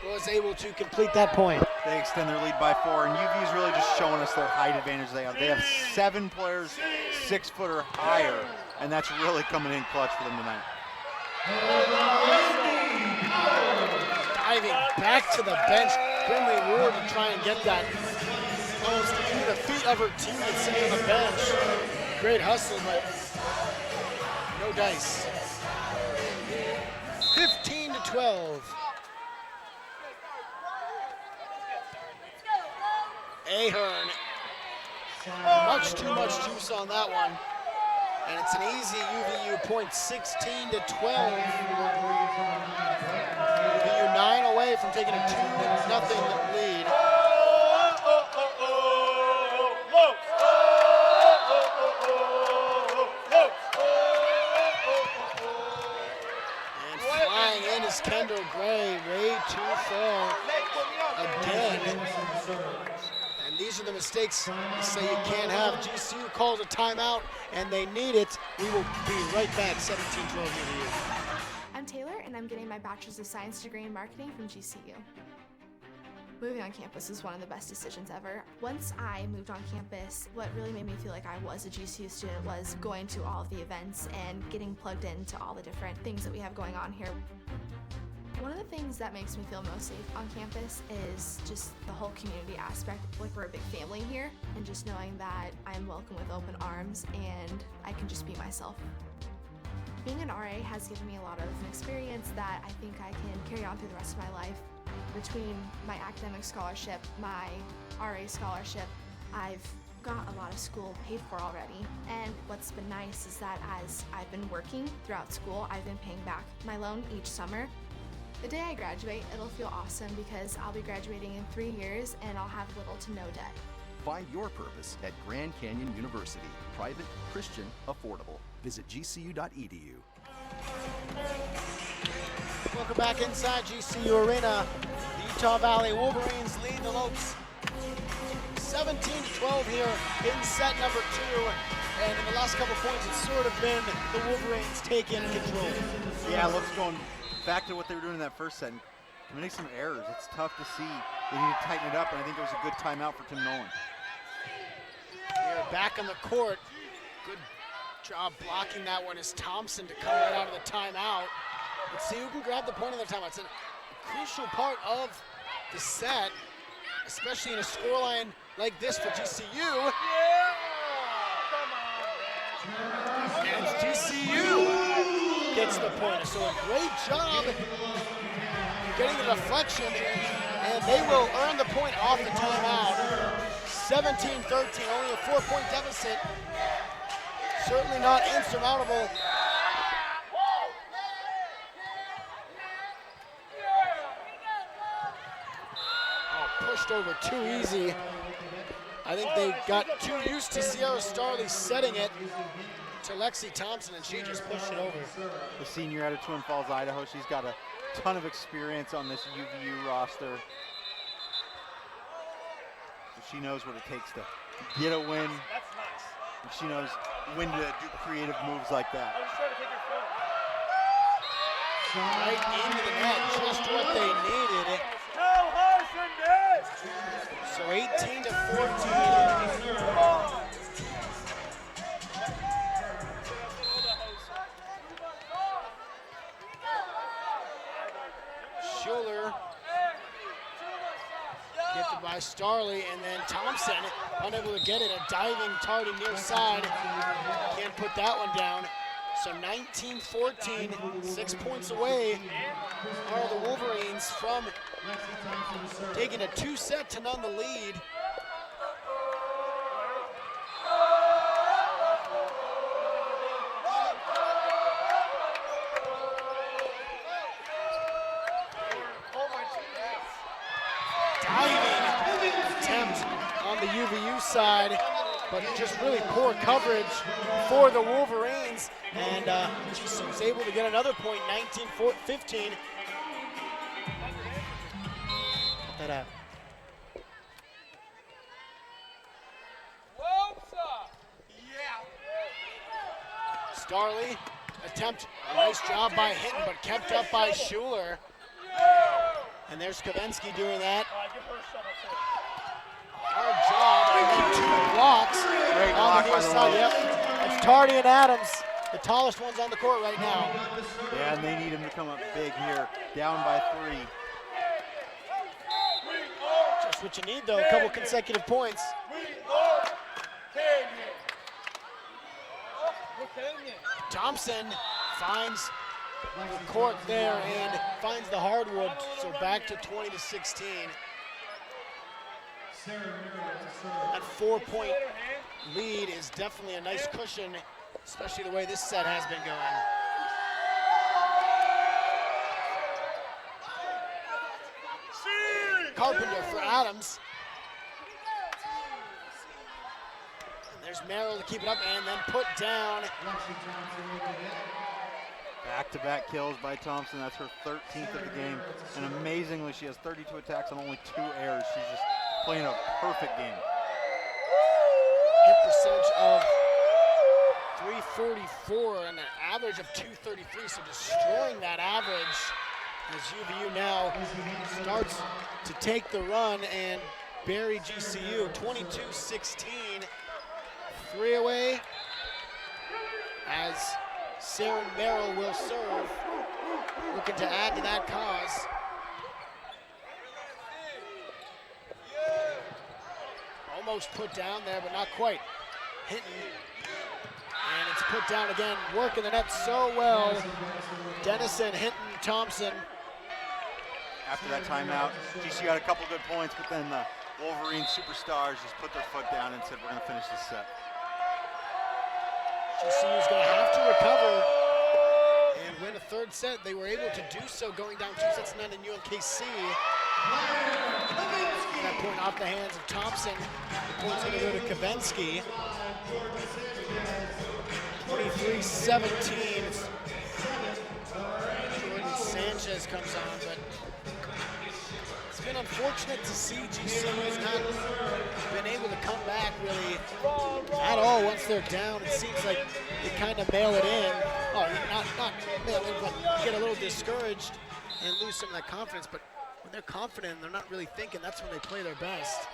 S1: was able to complete that point.
S2: They extend their lead by 4, and UVU's really just showing us their height advantage they have. They have 7 players 6 foot or higher, and that's really coming in clutch for them tonight.
S1: Diving back to the bench, Brindley Ward to try and get that almost into the feet of her teammate sitting on the bench. Great hustle, but no dice. 15-12. Ahern, much too much juice on that one. And it's an easy UVU point, 16-12. UVU 9 away from taking a 2-0 lead. And flying in is Kendall Gray, way too far again. And these are the mistakes you say you can't have. GCU calls a timeout, and they need it. We will be right back, 17-12 UVU.
S10: I'm Taylor, and I'm getting my Bachelor's of Science degree in marketing from GCU. Moving on campus was one of the best decisions ever. Once I moved on campus, what really made me feel like I was a GCU student was going to all of the events and getting plugged into all the different things that we have going on here. One of the things that makes me feel most safe on campus is just the whole community aspect. Like, we're a big family here, and just knowing that I'm welcome with open arms and I can just be myself. Being an RA has given me a lot of experience that I think I can carry on through the rest of my life. Between my academic scholarship, my RA scholarship, I've got a lot of school paid for already. And what's been nice is that as I've been working throughout school, I've been paying back my loan each summer. The day I graduate, it'll feel awesome because I'll be graduating in 3 years and I'll have little to no debt.
S6: Find your purpose at Grand Canyon University. Private, Christian, affordable. Visit gcu.edu.
S1: Welcome back inside GCU Arena. The Utah Valley Wolverines lead the Lopes 17-12 here in set number 2. And in the last couple points, it's sort of been the Wolverines taking control.
S2: Yeah, Lopes going back to what they were doing in that first set, committing some errors. It's tough to see. They need to tighten it up, and I think it was a good timeout for Tim Nolan.
S1: Here, back on the court. Good job blocking that one is Thompson to come right out of the timeout. Let's see who can grab the point of the timeout. It's a crucial part of the set, especially in a scoreline like this for GCU. And GCU gets the point. So a great job getting the deflection, and they will earn the point off the timeout. 17-13, only a 4-point deficit. Certainly not insurmountable. Oh, pushed over too easy. I think they got too used to Sierra Starley setting it to Lexi Thompson, and she just pushed it over.
S2: The senior out of Twin Falls, Idaho, she's got a ton of experience on this UVU roster. So she knows what it takes to get a win. And she knows when to do creative moves like that.
S1: Right into the net, just what they needed. So 18-14. Schuler gifted by Starley, and then Thompson unable to get it. A diving tardy near side. Can't put that one down. So 19-14, 6 points away are the Wolverines from taking a 2-set to none the lead. Diving attempt on the UVU side, but just really poor coverage for the Wolverines. And GCU was able to get another point, 19-15. That up. Starley attempt, a nice job by Hinton, but kept up by Schuler. And there's Kavensky doing that. Hard job, and then 2 blocks
S2: Great
S1: on
S2: block
S1: the
S2: by
S1: near
S2: the
S1: side.
S2: Lopes.
S1: Yep, it's Tardy and Adams, the tallest ones on the court right now.
S2: Yeah, and they need him to come up big here, down by 3.
S1: Just what you need, though, a couple consecutive points. Thompson finds the court there and finds the hardwood, so back to 20-16. That 4-point lead is definitely a nice cushion, especially the way this set has been going. Carpenter for Adams. And there's Merrill to keep it up and then put down.
S2: Back-to-back kills by Thompson. That's her 13th of the game. And amazingly, she has 32 attacks on only 2 errors. She's just playing a perfect game.
S1: Hit percentage of 344 and an average of 233, so destroying that average as UVU now starts to take the run and bury GCU. 22-16, 3 away as Saren Merrill will serve, looking to add to that cause. Almost put down there, but not quite. Hinton, and it's put down again, working the net so well. Dennison, Hinton, Thompson.
S2: After that timeout, GCU had a couple good points, but then the Wolverine superstars just put their foot down and said, we're going to finish this set.
S1: GCU's going to have to recover and win a third set. They were able to do so going down 2-0 in UMKC. At that point off the hands of Thompson. The point's going to go to Kabensky. 23-17. Jordan Sanchez comes on, but it's been unfortunate to see GCU's not been able to come back really at all once they're down. It seems like they kind of mail it in. Oh, not mail in, but get a little discouraged and lose some of that confidence. But when they're confident and they're not really thinking, that's when they play their best.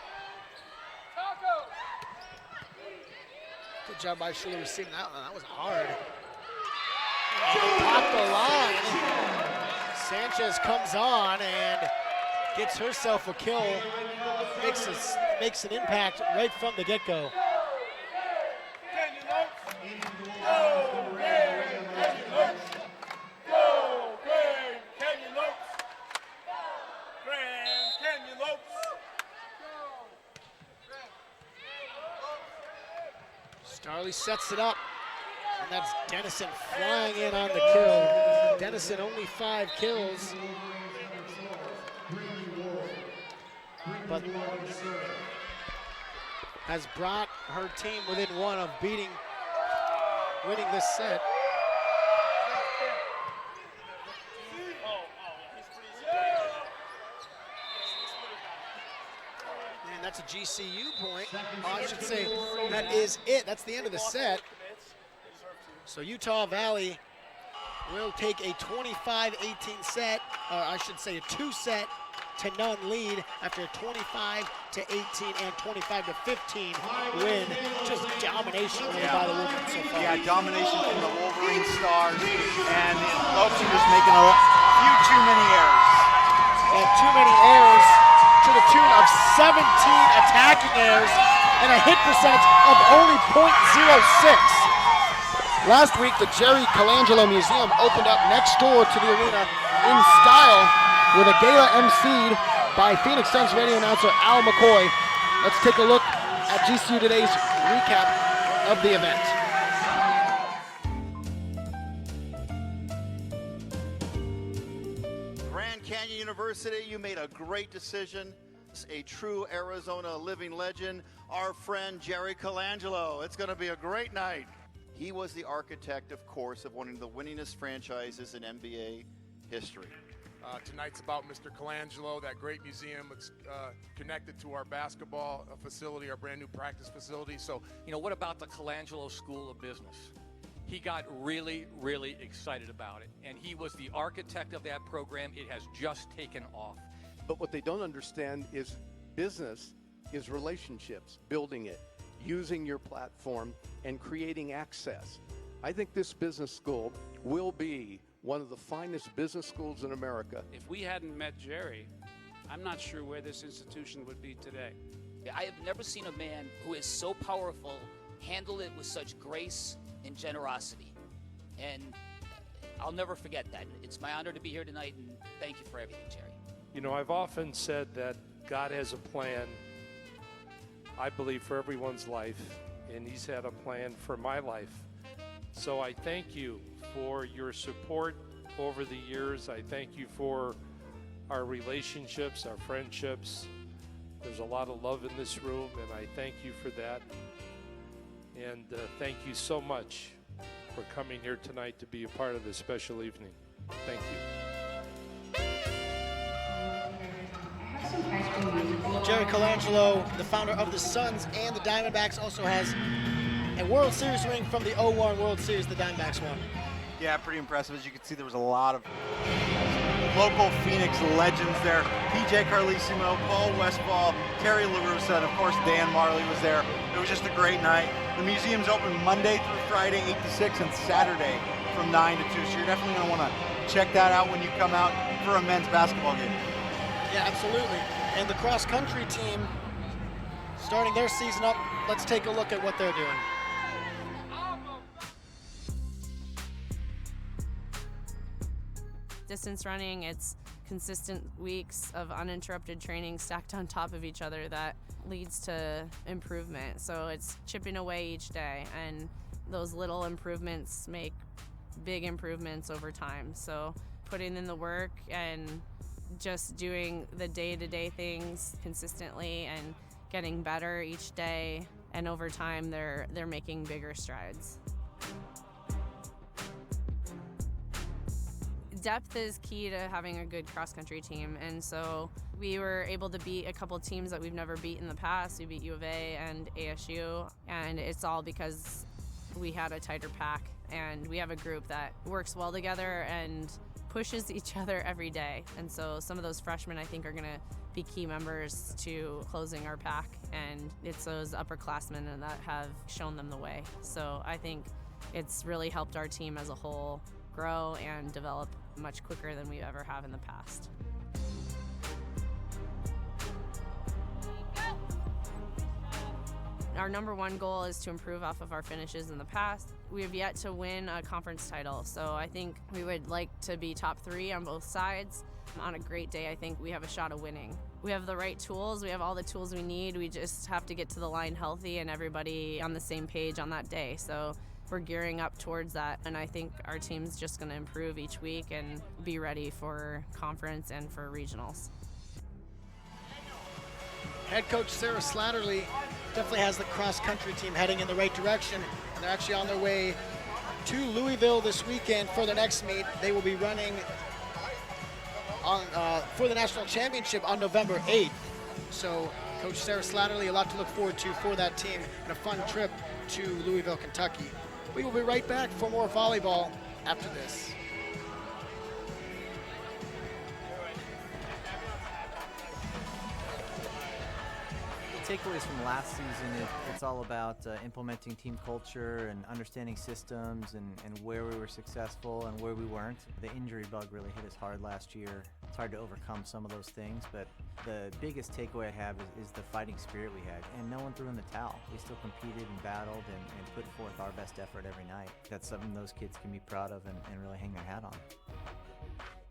S1: Good job by Schuler receiving that one. That was hard. Pop the line. Sanchez comes on and gets herself a kill. Makes an impact right from the get-go. Starley sets it up, and that's Dennison flying in on the kill. Dennison only 5 kills, but has brought her team within 1 of winning this set. And that's a GCU point. Oh, I should say that is it. That's the end of the set. So Utah Valley will take a 25-18 set, or I should say a 2-set to none lead after a 25-18 and 25-15 win. Just domination by the Wolverines so far.
S2: Yeah, domination from the Wolverine Stars, and the Lopes are just making a few too many errors.
S1: And too many errors to the tune of 17 attacking errors and a hit percentage of only .06. Last week, the Jerry Colangelo Museum opened up next door to the arena in style with a gala emceed by Phoenix Suns radio announcer Al McCoy. Let's take a look at GCU Today's recap of the event.
S2: Grand Canyon University, you made a great decision. A true Arizona living legend, our friend Jerry Colangelo. It's going to be a great night. He was the architect, of course, of one of the winningest franchises in NBA history.
S11: Tonight's about Mr. Colangelo, that great museum. It's connected to our basketball facility, our brand new practice facility. So,
S12: you know, what about the Colangelo School of Business? He got really, really excited about it. And he was the architect of that program. It has just taken off.
S13: But what they don't understand is business is relationships, building it, using your platform, and creating access. I think this business school will be one of the finest business schools in America.
S14: If we hadn't met Jerry, I'm not sure where this institution would be today.
S15: I have never seen a man who is so powerful handle it with such grace and generosity. And I'll never forget that. It's my honor to be here tonight, and thank you for everything, Jerry.
S14: You know, I've often said that God has a plan, I believe, for everyone's life, and he's had a plan for my life. So I thank you for your support over the years. I thank you for our relationships, our friendships. There's a lot of love in this room, and I thank you for that. And thank you so much for coming here tonight to be a part of this special evening. Thank you.
S1: Jerry Colangelo, the founder of the Suns and the Diamondbacks, also has a World Series ring from the 01 World Series the Diamondbacks won.
S2: Yeah, pretty impressive. As you can see, there was a lot of local Phoenix legends there. PJ Carlesimo, Paul Westfall, Terry LaRussa, and of course Dan Marley was there. It was just a great night. The museum's open Monday through Friday, 8 to 6, and Saturday from 9 to 2. So you're definitely going to want to check that out when you come out for a men's basketball game.
S1: Yeah, absolutely. And the cross-country team starting their season up, let's take a look at what they're doing.
S16: Distance running, it's consistent weeks of uninterrupted training stacked on top of each other that leads to improvement. So it's chipping away each day, and those little improvements make big improvements over time. So putting in the work and just doing the day-to-day things consistently and getting better each day, and over time they're making bigger strides. Depth is key to having a good cross-country team, and so we were able to beat a couple teams that we've never beat in the past. We beat U of A and ASU, and it's all because we had a tighter pack, and we have a group that works well together and pushes each other every day. And so some of those freshmen, I think, are going to be key members to closing our pack, and it's those upperclassmen that have shown them the way. So I think it's really helped our team as a whole grow and develop much quicker than we ever have in the past. Our number one goal is to improve off of our finishes in the past. We have yet to win a conference title, so I think we would like to be top 3 on both sides. On a great day, I think we have a shot of winning. We have the right tools, we have all the tools we need. We just have to get to the line healthy and everybody on the same page on that day. So we're gearing up towards that, and I think our team's just going to improve each week and be ready for conference and for regionals.
S1: Head coach Sarah Slatterly definitely has the cross-country team heading in the right direction, and they're actually on their way to Louisville this weekend for their next meet. They will be running on for the national championship on November 8th. So Coach Sarah Slatterly, a lot to look forward to for that team, and a fun trip to Louisville, Kentucky. We will be right back for more volleyball after this.
S17: Takeaways from last season, it's all about implementing team culture and understanding systems and where we were successful and where we weren't. The injury bug really hit us hard last year. It's hard to overcome some of those things, but the biggest takeaway I have is the fighting spirit we had, and no one threw in the towel. We still competed and battled and put forth our best effort every night. That's something those kids can be proud of and really hang their hat on.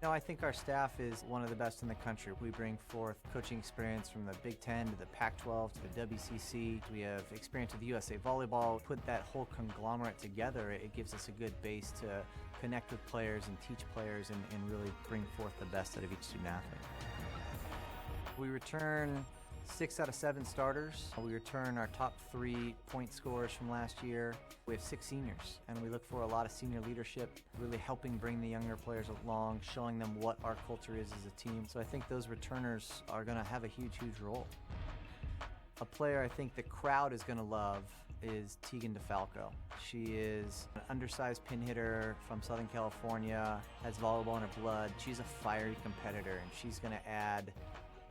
S17: No, I think our staff is one of the best in the country. We bring forth coaching experience from the Big Ten to the Pac-12 to the WCC. We have experience with USA Volleyball. Put that whole conglomerate together, it gives us a good base to connect with players and teach players and really bring forth the best out of each student athlete. We return 6 out of 7 starters. We return our top 3 point scorers from last year. We have 6 seniors, and we look for a lot of senior leadership, really helping bring the younger players along, showing them what our culture is as a team. So I think those returners are going to have a huge role. A player I think the crowd is going to love is Tegan DeFalco. She is an undersized pin hitter from Southern California, has volleyball in her blood. She's a fiery competitor, and she's going to add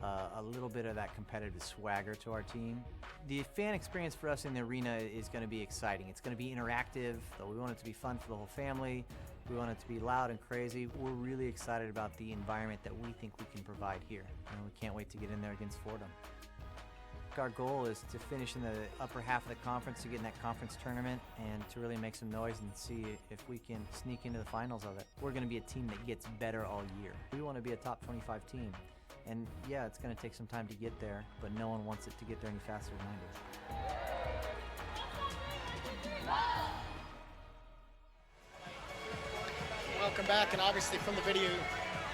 S17: a little bit of that competitive swagger to our team. The fan experience for us in the arena is going to be exciting. It's going to be interactive. We want it to be fun for the whole family. We want it to be loud and crazy. We're really excited about the environment that we think we can provide here, and we can't wait to get in there against Fordham. Our goal is to finish in the upper half of the conference, to get in that conference tournament, and to really make some noise and see if we can sneak into the finals of it. We're going to be a team that gets better all year. We want to be a top 25 team. And yeah, it's going to take some time to get there, but no one wants it to get there any faster than I do.
S1: Welcome back, and obviously from the video,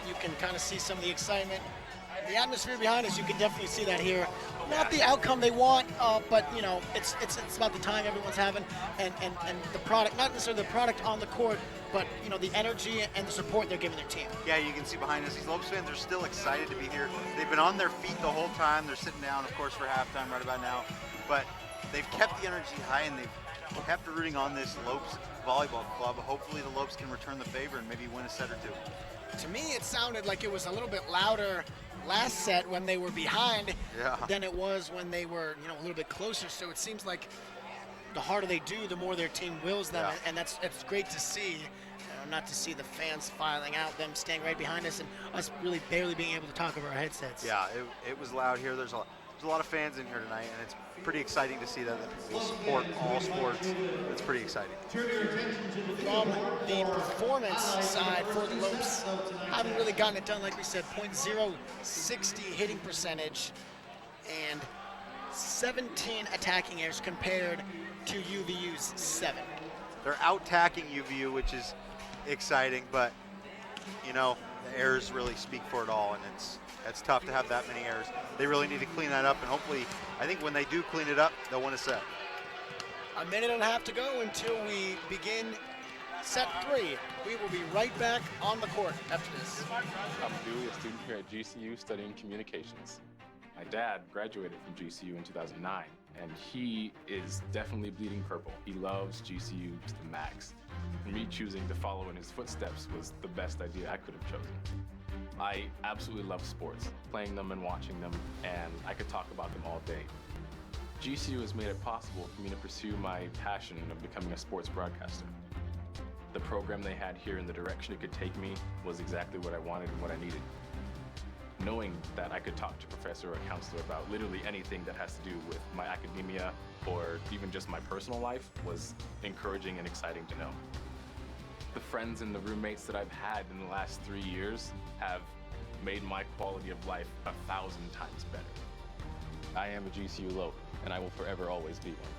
S1: you can kind of see some of the excitement. The atmosphere behind us, you can definitely see that here. Not the outcome they want, but you know, it's about the time everyone's having, and the product, not necessarily the product on the court, but you know, the energy and the support they're giving their team.
S2: Yeah, you can see behind us, these Lopes fans are still excited to be here. They've been on their feet the whole time. They're sitting down, of course, for halftime right about now, but they've kept the energy high, and they've kept rooting on this Lopes volleyball club. Hopefully the Lopes can return the favor and maybe win a set or two.
S1: To me, it sounded like it was a little bit louder last set when they were behind than it was when they were, you know, a little bit closer. So it seems like the harder they do, the more their team wills them, and it's great to see. Not to see the fans filing out, them staying right behind us, and us really barely being able to talk over our headsets.
S2: Yeah, it was loud here. There's a There's a lot of fans in here tonight, and it's pretty exciting to see that people support all sports. It's pretty exciting.
S1: From the performance side for the Lopes, haven't really gotten it done, like we said, .060 hitting percentage and 17 attacking errors compared to UVU's 7.
S2: They're out-tacking UVU, which is exciting, but you know, the errors really speak for it all, and it's tough to have that many errors. They really need to clean that up, and hopefully, I think when they do clean it up, they'll win a set.
S1: A minute and a half to go until we begin set 3. We will be right back on the court after this.
S18: I'm Dewey, a student here at GCU studying communications. My dad graduated from GCU in 2009, and he is definitely bleeding purple. He loves GCU to the max. And me choosing to follow in his footsteps was the best idea I could have chosen. I absolutely love sports, playing them and watching them, and I could talk about them all day. GCU has made it possible for me to pursue my passion of becoming a sports broadcaster. The program they had here and the direction it could take me was exactly what I wanted and what I needed. Knowing that I could talk to a professor or a counselor about literally anything that has to do with my academia or even just my personal life was encouraging and exciting to know. The friends and the roommates that I've had in the last 3 years have made my quality of life 1,000 times better. I am a GCU Lope, and I will forever always be one.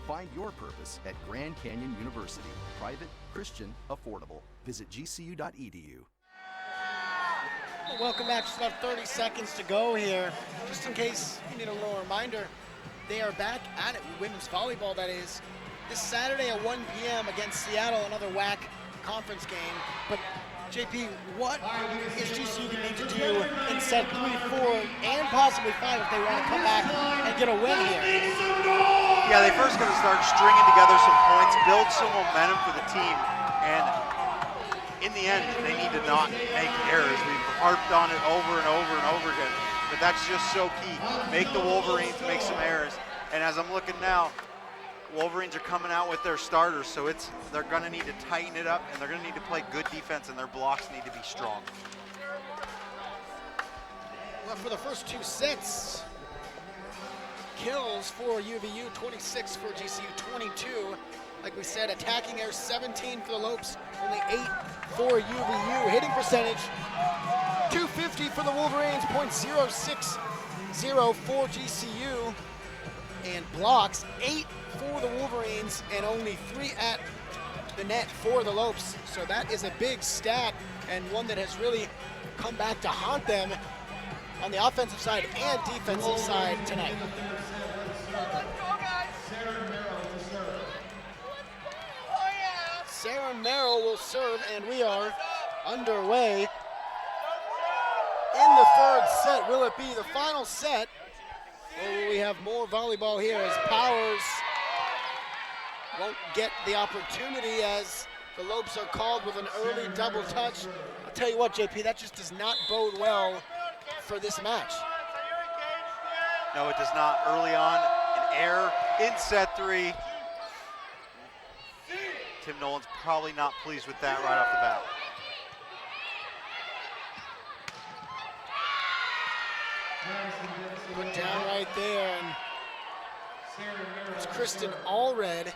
S6: Find your purpose at Grand Canyon University. Private, Christian, affordable. Visit gcu.edu.
S1: Welcome back. Just about 30 seconds to go here. Just in case you need a little reminder, they are back at it with women's volleyball, that is, this Saturday at 1 p.m. against Seattle, another WAC conference game. But JP, what is GCU going to need to do in set 3, 4, and possibly 5 if they want to come back and get a win here?
S2: Yeah, they first got to start stringing together some points, build some momentum for the team, and in the end, they need to not make errors. We've harped on it over and over and over again, but that's just so key. Make the Wolverines make some errors, and as I'm looking now, Wolverines are coming out with their starters, so they're going to need to tighten it up, and they're going to need to play good defense, and their blocks need to be strong.
S1: Well, for the first 2 sets, kills for UVU, 26 for GCU, 22. Like we said, attacking errors 17 for the Lopes, only 8 for UVU. Hitting percentage, 250 for the Wolverines, .060 for GCU. And blocks, 8 for the Wolverines and only 3 at the net for the Lopes. So that is a big stat and one that has really come back to haunt them on the offensive side and defensive side tonight. Sarah Merrill will serve, and we are underway in the 3rd set. Will it be the final set? Or will we have more volleyball here as Powers won't get the opportunity as the Lopes are called with an early double touch? I'll tell you what, JP, that just does not bode well for this match.
S2: No, it does not. Early on, an error in set 3. Tim Nolan's probably not pleased with that right off the bat.
S1: Put down right there, and it's Kristen Allred.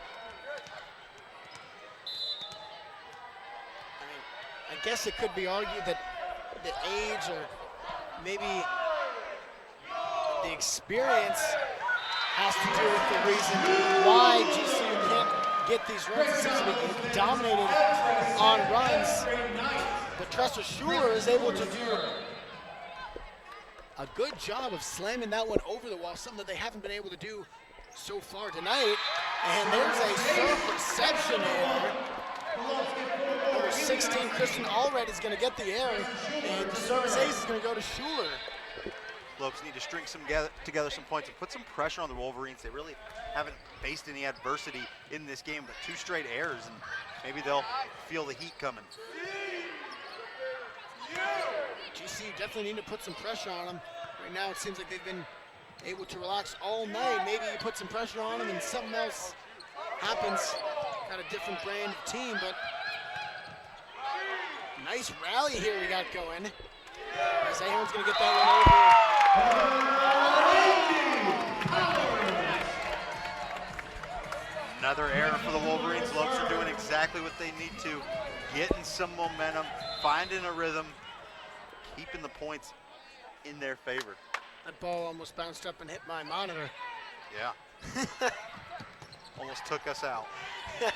S1: I guess it could be argued that the age or maybe the experience has to do with the reason why GCU can't get these runs. It seems to be dominated on runs, but Tressa Schuler is able to do a good job of slamming that one over the wall, something that they haven't been able to do so far tonight. And there's a serve reception error. Number 16, Kristen Allred is going to get the error, and the service ace is going to go to Schuler.
S2: Lopes need to string together some points and put some pressure on the Wolverines. They really haven't faced any adversity in this game, but 2 straight errors, and maybe they'll feel the heat coming.
S1: GCU definitely need to put some pressure on them. Right now it seems like they've been able to relax all night. Maybe you put some pressure on them and something else happens. Got a different brand of team, but nice rally here we got going. As Ahern's gonna get that one over.
S2: getting some momentum, finding a rhythm, keeping the points in their favor.
S1: That ball almost bounced up and hit my monitor.
S2: Yeah. Almost took us out.
S1: And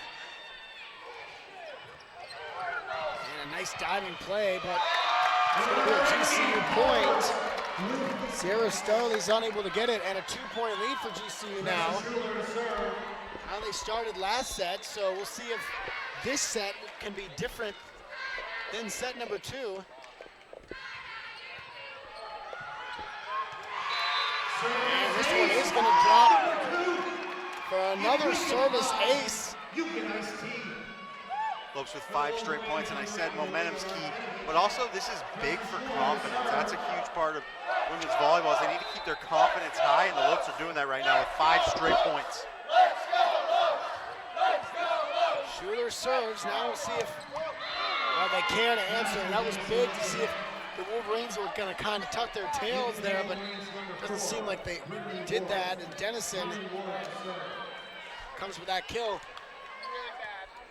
S1: a nice diving play, but it's going to be a GCU point. Sierra Starley's unable to get it, and a 2-point lead for GCU now. How they started last set, so we'll see if this set can be different than set number 2. And this one is going to drop for another service ace.
S2: Lopes with 5 straight points, and I said momentum's key, but also this is big for confidence. That's a huge part of women's volleyball, is they need to keep their confidence high, and the Lopes are doing that right now with 5 straight points.
S1: Schuler serves. Now we'll see if they can answer. That was big to see if the Wolverines were going to kind of tuck their tails there, but it doesn't seem like they did that. And Dennison comes with that kill.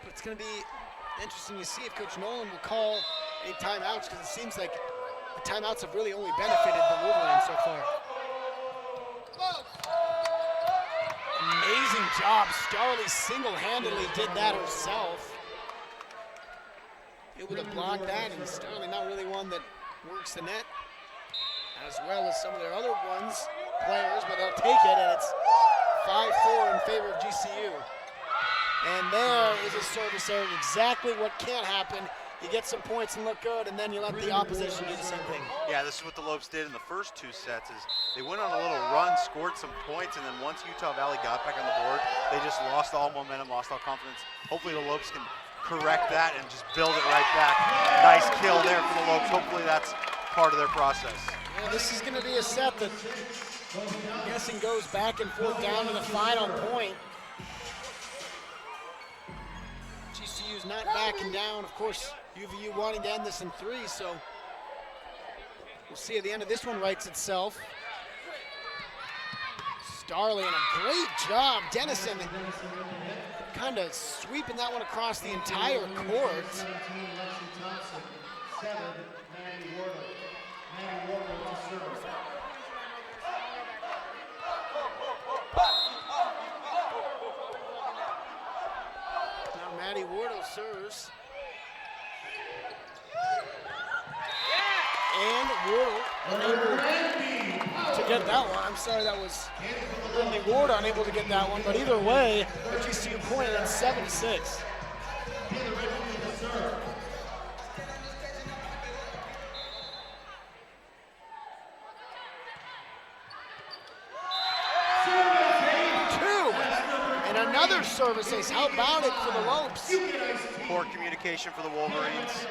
S1: But it's going to be interesting to see if Coach Nolan will call any timeouts, because it seems like the timeouts have really only benefited the Wolverines so far. Amazing job. Starley single-handedly did that herself. Able to block that, and Starley not really one that works the net as well as some of their other players, but they'll take it, and it's 5-4 in favor of GCU. And there is a service error, exactly what can't happen. You get some points and look good, and then you let the opposition do the same thing.
S2: Yeah, this is what the Lopes did in the first 2 sets, is they went on a little run, scored some points, and then once Utah Valley got back on the board, they just lost all momentum, lost all confidence. Hopefully the Lopes can correct that and just build it right back. Nice kill there for the Lopes. Hopefully that's part of their process.
S1: Yeah, this is going to be a set that I'm guessing goes back and forth down to the final point. GCU's not backing down. Of course, UVU wanting to end this in 3, so we'll see at the end of this one rights itself. Starley, and a great job. Dennison kind of sweeping that one across the entire court. Now Maddie Wardle serves. And Wardle unable to get that one. I'm sorry, that was Ridley Ward unable to get that one, but either way, a GCU point at 7-6. And another service ace. How about it for the Lopes?
S2: Poor communication for the Wolverines.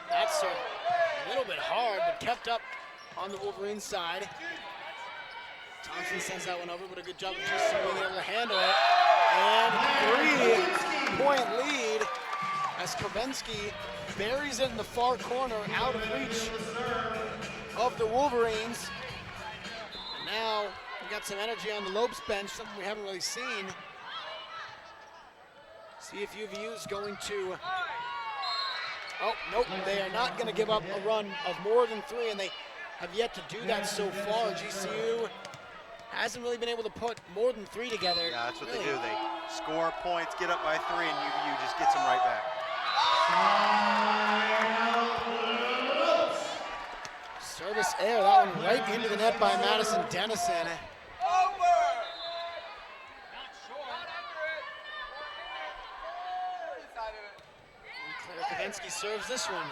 S1: That's a little bit hard, but kept up on the Wolverine side. Thompson sends that one over, but a good job of just being able to handle it. And 3-point lead as Kovensky buries it in the far corner, out of reach of the Wolverines. And now we got some energy on the Lopes bench, something we haven't really seen. See if UVU is going to. Oh, nope, they are not going to give up a run of more than 3, and they have yet to do that so far. GCU hasn't really been able to put more than 3 together.
S2: Yeah, that's what they do. They score points, get up by 3, and UVU just gets them right back.
S1: Service air, that one right into the net by Madison Dennison. Claire Kovensky serves this one.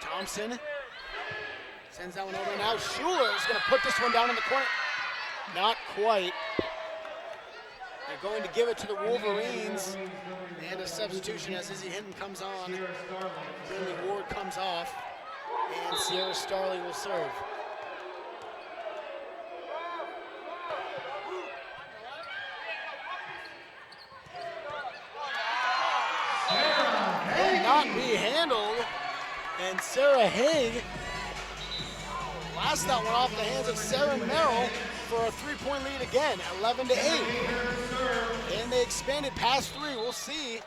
S1: Thompson sends that one over. Now Schuler is going to put this one down in the corner. Not quite. They're going to give it to the Wolverines. And a substitution as Izzy Hinton comes on. Billy Ward comes off. And Sierra Starley will serve. Will not be handled. And Sarah Haig blasted that one off the hands of Sarah Merrill for a 3-point lead again, 11-8. And they expanded past 3. We'll see.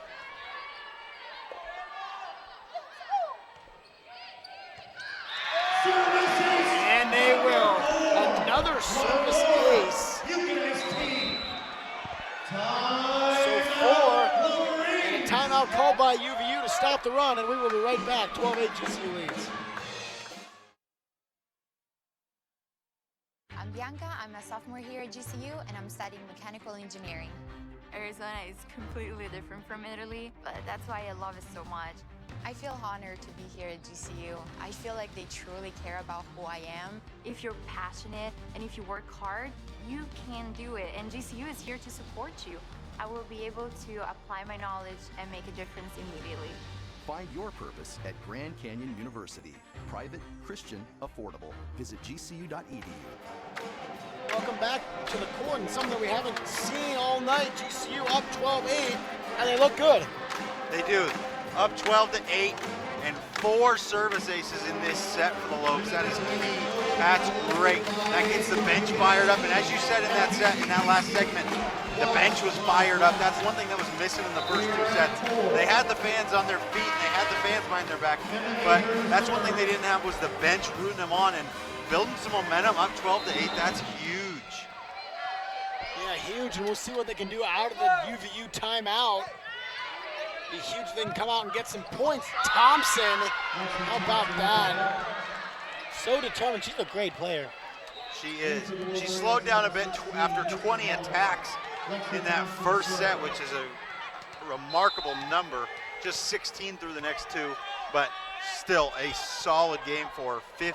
S1: And they will. Another service ace. So 4, and a timeout called by UVU to stop the run, and we will be right back. 12-8 GCU leads.
S7: I'm Bianca, I'm a sophomore here at GCU, and I'm studying mechanical engineering. Arizona is completely different from Italy, but that's why I love it so much. I feel honored to be here at GCU. I feel like they truly care about who I am. If you're passionate and if you work hard, you can do it, and GCU is here to support you. I will be able to apply my knowledge and make a difference immediately.
S6: Find your purpose at Grand Canyon University. Private, Christian, affordable. Visit gcu.edu.
S1: Welcome back to the court, and something that we haven't seen all night. GCU up 12-8, and they look good.
S2: They do. Up 12-8, and 4 service aces in this set for the Lopes. That is key. That's great. That gets the bench fired up, and as you said in that set, in that last segment, the bench was fired up. That's one thing that was missing in the first 2 sets. They had the fans on their feet, and they had the fans behind their back, but that's one thing they didn't have was the bench rooting them on and building some momentum. Up 12-8, that's huge.
S1: Yeah, huge, and we'll see what they can do out of the UVU timeout. Be huge if they can come out and get some points. Thompson, how about that? So determined. She's a great player.
S2: She is. She slowed down a bit after 20 attacks in that first set, which is a remarkable number. Just 16 through the next 2, but still a solid game for her. 15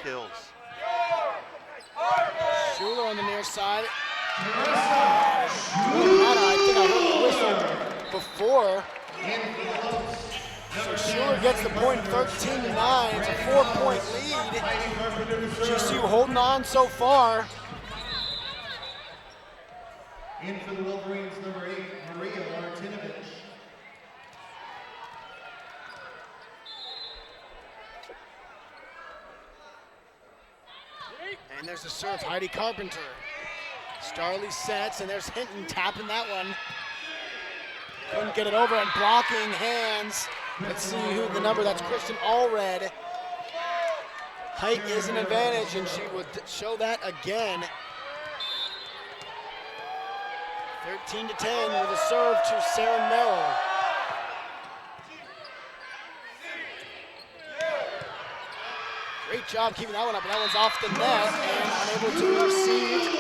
S2: kills.
S1: Schuler on the near side. I think I heard the whistle before. So Schuler gets the point, 13-9. It's a 4-point lead. GCU holding on so far.
S3: In for the Wolverines, number 8, Maria Martinovich.
S1: And there's the serve, Heidi Carpenter. Starley sets, and there's Hinton tapping that one. Couldn't get it over, and blocking hands. Let's see who the number, that's Christian Allred. Height is an advantage, and she would show that again. 13-10 with a serve to Sarah Merrill. Great job keeping that one up, and that one's off the net and unable to be received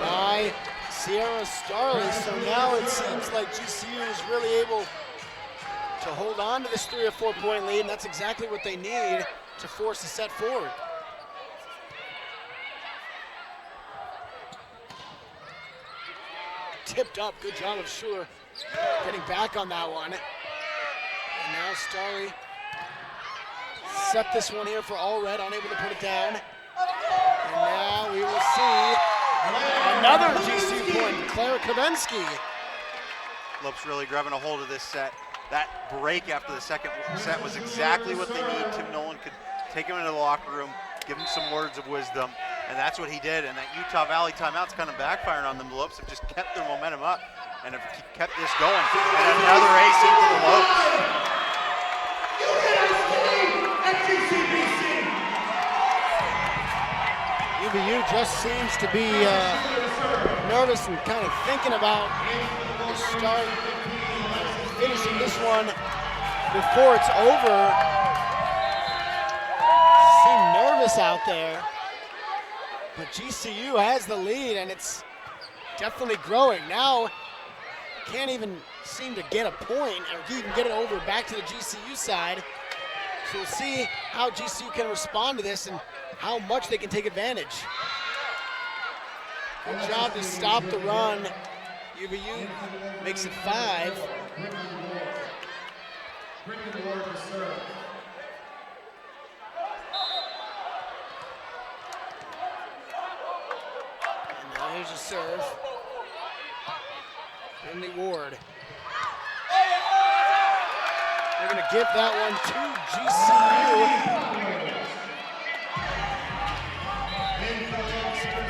S1: by Sierra Starley. So now it seems like GCU is really able to hold on to this 3 or 4 point lead, and that's exactly what they need to force the set forward. Tipped up, good job of Schuler getting back on that one. And now Starley set this one here for Allred, unable to put it down. And now we will see another GCU point, Clara Kavensky.
S2: Lopes really grabbing a hold of this set. That break after the second set was exactly what they need. Tim Nolan could take him into the locker room, give him some words of wisdom, and that's what he did. And that Utah Valley timeout's kind of backfiring on them. The Lopes have just kept their momentum up and have kept this going. And another ace into the Lopes.
S1: UVU just seems to be nervous and kind of thinking about the start, finishing this one before it's over. Seem nervous out there, but GCU has the lead, and it's definitely growing. Now, can't even seem to get a point or even get it over back to the GCU side. So we'll see how GCU can respond to this and how much they can take advantage. Good job to stop the run. UVU makes it 5. And now here's a serve. Finley Ward. They're going to give that one to GCU.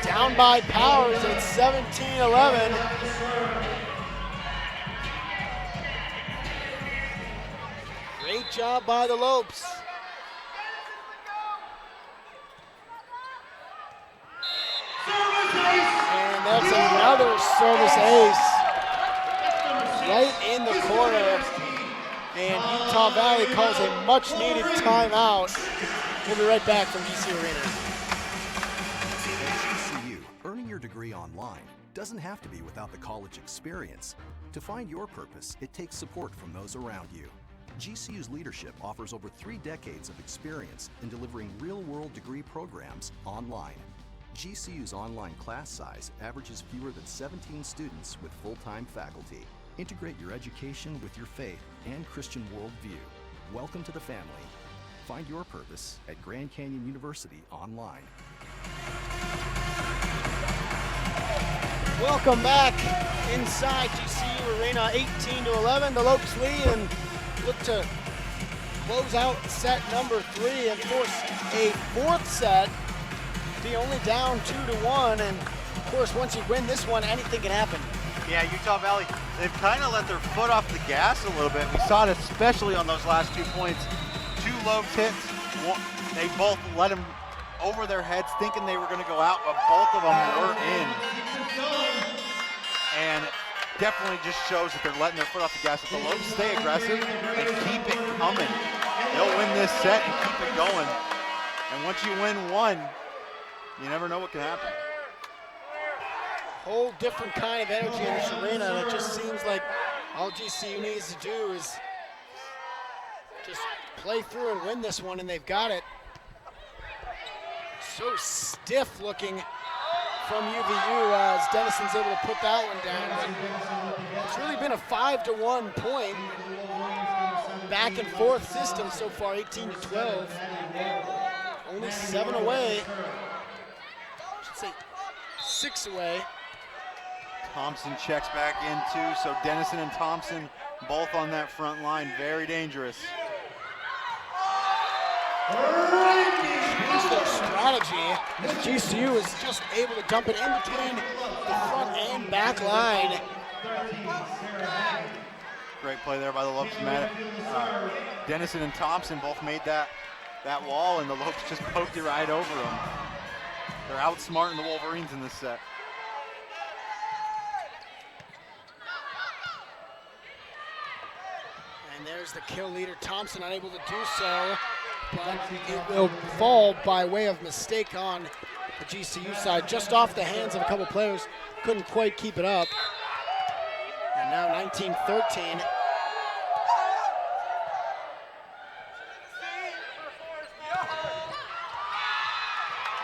S1: Down by Powers at 17-11. Great job by the Lopes. And that's another service ace right in the corner. And Utah Valley calls a much-needed timeout. We'll be right back from GCU Arena.
S6: At GCU, earning your degree online doesn't have to be without the college experience. To find your purpose, it takes support from those around you. GCU's leadership offers over 3 decades of experience in delivering real-world degree programs online. GCU's online class size averages fewer than 17 students with full-time faculty. Integrate your education with your faith and Christian worldview. Welcome to the family. Find your purpose at Grand Canyon University online.
S1: Welcome back inside GCU Arena, 18-11. The Lopes lead and look to close out set number 3 and force a 4th set. Be only down 2-1, and of course, once you win this one, anything can happen.
S2: Yeah, Utah Valley, they've kind of let their foot off the gas a little bit. We saw it especially on those last 2 points. 2 Lopes hits, they both let them over their heads thinking they were going to go out, but both of them were in. And definitely just shows that they're letting their foot off the gas. If the Lopes stay aggressive and keep it coming, they'll win this set and keep it going. And once you win one, you never know what can happen.
S1: Whole different kind of energy in this arena, and it just seems like all GCU needs to do is just play through and win this one, and they've got it. So stiff looking from UVU as Denison's able to put that one down. It's really been a 5-1 point back and forth system so far, 18-12. Only 7 away. I should say 6 away.
S2: Thompson checks back in too, so Denison and Thompson both on that front line, very dangerous.
S1: Changed their strategy as GCU is just able to dump it in between the front and back line.
S2: Great play there by the Lopes. Denison and Thompson both made that wall, and the Lopes just poked it right over them. They're outsmarting the Wolverines in this set.
S1: And there's the kill leader, Thompson, unable to do so, but it will fall by way of mistake on the GCU side, just off the hands of a couple players. Couldn't quite keep it up. And now 19-13.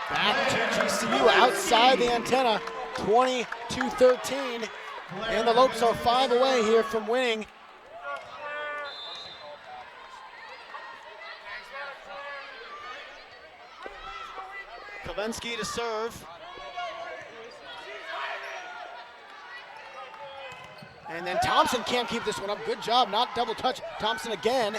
S1: Back to GCU outside the antenna, 22-13. And the Lopes are 5 away here from winning. Kavensky to serve. And then Thompson can't keep this one up. Good job, not double touch. Thompson again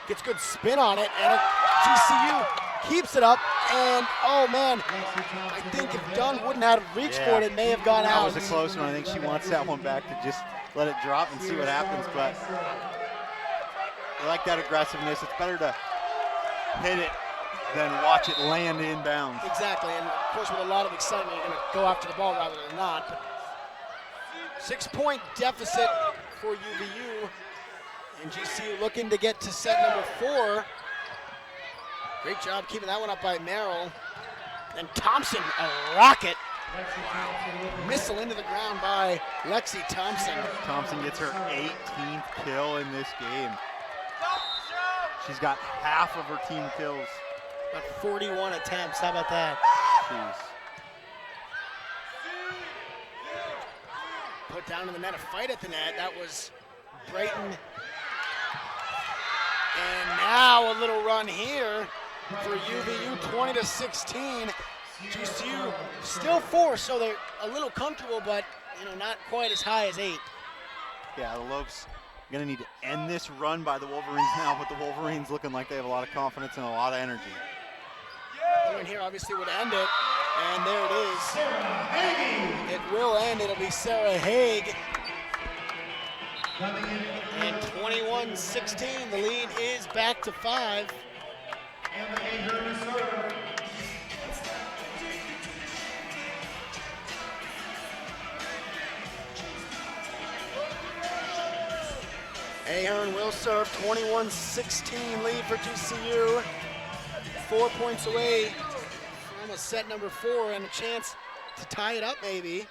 S1: gets good spin on it, and GCU keeps it up. And oh man, I think if Dunn wouldn't have reached for it, it may have gone out.
S2: That was a close one. I think she wants that one back to just let it drop and see what happens. But I like that aggressiveness. It's better to hit it than watch it land inbounds.
S1: Exactly, and of course with a lot of excitement, you're gonna go after the ball rather than not. But 6-point deficit for UVU, and GCU looking to get to set number 4. Great job keeping that one up by Merrill. And Thompson, a rocket. Missile into the ground by Lexi Thompson.
S2: Thompson gets her 18th kill in this game. She's got half of her team kills.
S1: About 41 attempts, how about that?
S2: Jeez.
S1: Put down in the net, a fight at the net. That was Brayton. And now a little run here for UVU, 20-16. GCU still 4, so they're a little comfortable, but not quite as high as 8.
S2: Yeah, the Lopes Going to need to end this run by the Wolverines now, but the Wolverines looking like they have a lot of confidence and a lot of energy.
S1: Point here obviously would end it, and there it is. It will end. It'll be Sarah Haig. And 21-16, the lead is back to 5. Ahern will serve. 21-16 lead for GCU. 4 points away from a set number 4 and a chance to tie it up maybe.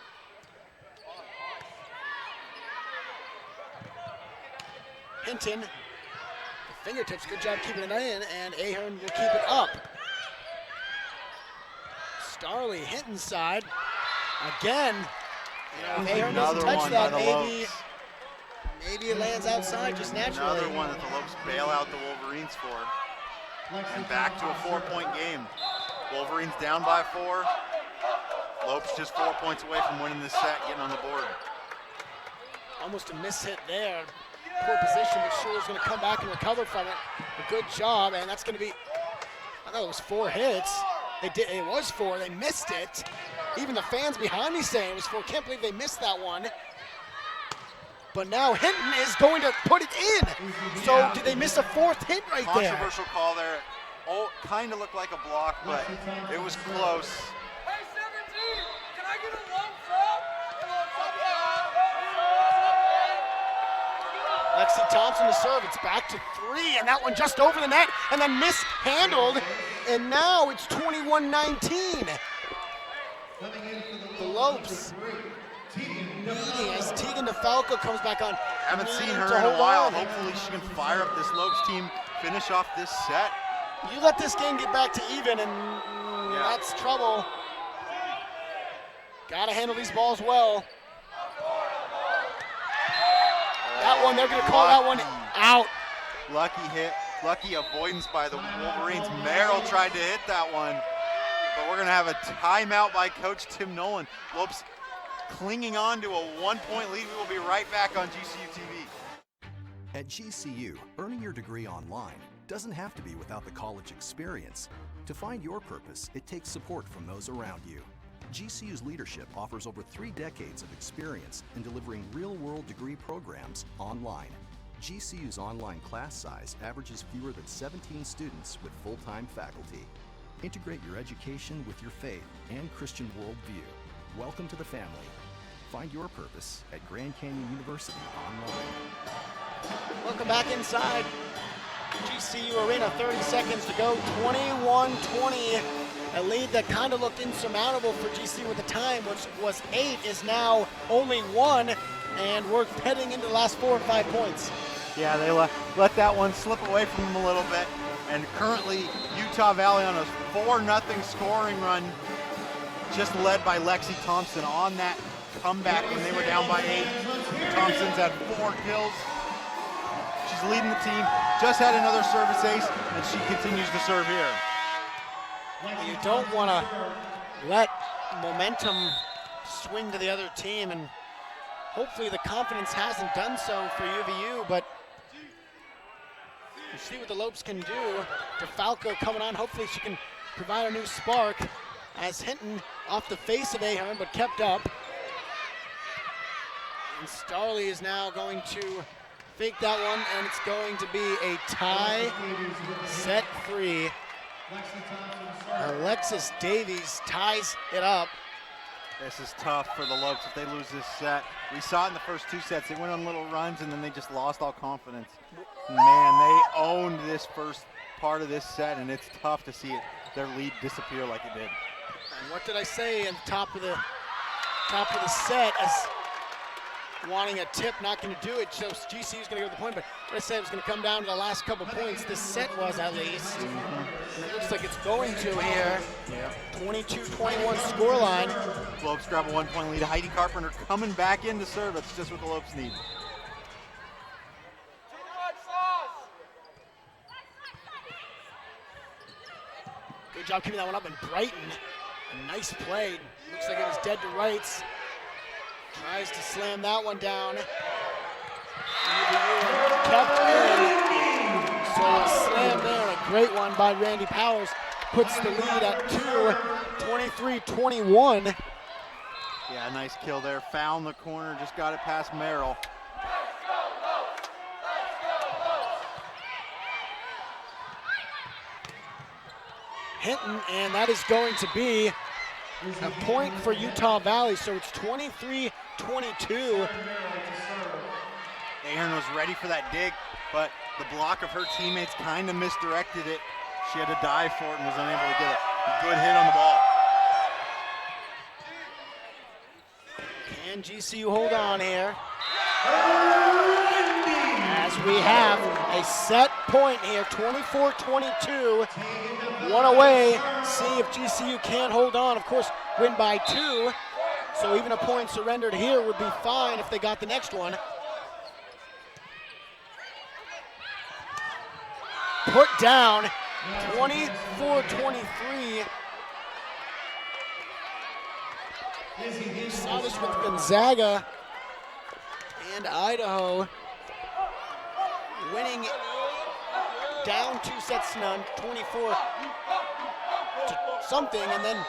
S1: Hinton, the fingertips, good job keeping it in, and Ahern will keep it up. Starley, Hinton's side. Again, if Ahern doesn't touch that, maybe it lands outside just naturally.
S2: Another one that the Lopes bail out the Wolverines for. And back to a 4-point game. Wolverines down by 4. Lopes just 4 points away from winning this set, getting on the board.
S1: Almost a mishit there. Poor position, but Schuler's going to come back and recover from it. A good job, and that's going to be, I thought it was 4 hits. It was 4, they missed it. Even the fans behind me saying it was 4. Can't believe they missed that one. But now Hinton is going to put it in. So did they miss a 4th hit right there?
S2: Controversial call there. Oh, kind of looked like a block, but it was close.
S9: Hey, 17, can I get a lump sum?
S1: Lexi Thompson to serve. It's back to 3, and that one just over the net, and then mishandled, and now it's 21-19. The Lopes leading as Tegan DeFalco comes back on.
S2: Haven't seen her in a while. Hopefully she can fire up this Lopes team, finish off this set.
S1: You let this game get back to even, and that's trouble. Got to handle these balls well. That one, they're going to call that one out.
S2: Lucky hit, lucky avoidance by the Wolverines. Merrill tried to hit that one, but we're going to have a timeout by Coach Tim Nolan. Lopes clinging on to a 1-point lead. We will be right back on GCU TV.
S6: At GCU, earning your degree online doesn't have to be without the college experience. To find your purpose, it takes support from those around you. GCU's leadership offers over 3 decades of experience in delivering real-world degree programs online. GCU's online class size averages fewer than 17 students with full-time faculty. Integrate your education with your faith and Christian worldview. Welcome to the family. Find your purpose at Grand Canyon University online.
S1: Welcome back inside GCU Arena. 30 seconds to go. 21-20. A lead that kind of looked insurmountable for GCU at the time, which was 8, is now only 1, and we're heading into the last 4 or 5 points.
S2: Yeah, they let that one slip away from them a little bit, and currently Utah Valley on a 4-0 scoring run, just led by Lexi Thompson on that comeback when they were down by 8. Thompson's had 4 kills. She's leading the team, just had another service ace, and she continues to serve here.
S1: You don't want to let momentum swing to the other team, and hopefully the confidence hasn't done so for UVU, but you see what the Lopes can do. DeFalco coming on, hopefully she can provide a new spark as Hinton off the face of Ahern, but kept up. And Starley is now going to fake that one, and it's going to be a tie, set 3. Alexis Davies ties it up.
S2: This is tough for the Lopes if they lose this set. We saw it in the first 2 sets. They went on little runs and then they just lost all confidence. Man, they owned this first part of this set, and it's tough to see their lead disappear like it did.
S1: And what did I say in the top of the set as wanting a tip, not going to do it, so GCU's going to go to the point, but what I said it was going to come down to the last couple points. This set was at least. And it looks like it's going to here.
S2: Yeah.
S1: 22-21 scoreline.
S2: Lopes grab a 1-point lead. Heidi Carpenter coming back in to serve. That's just what the Lopes need.
S1: Good job keeping that one up, and Brighton, nice play. Looks like it was dead to rights. Tries to slam that one down. Kept in. So a slam there, a great one by Randy Powers. Puts the lead at 2, 23-21.
S2: Yeah, nice kill there. Found the corner, just got it past Merrill.
S1: Hinton, and that is going to be a point for Utah Valley, so it's 23-22.
S2: Ahern was ready for that dig, but the block of her teammates kind of misdirected it. She had to dive for it and was unable to get it. Good hit on the ball.
S1: Can GCU hold on here? As we have a set point here, 24-22. One away. See if GCU can hold on. Of course, win by 2. So even a point surrendered here would be fine if they got the next one. Put down, 24-23. We saw this with Gonzaga and Idaho winning down 2 sets to none, 24 to something, and then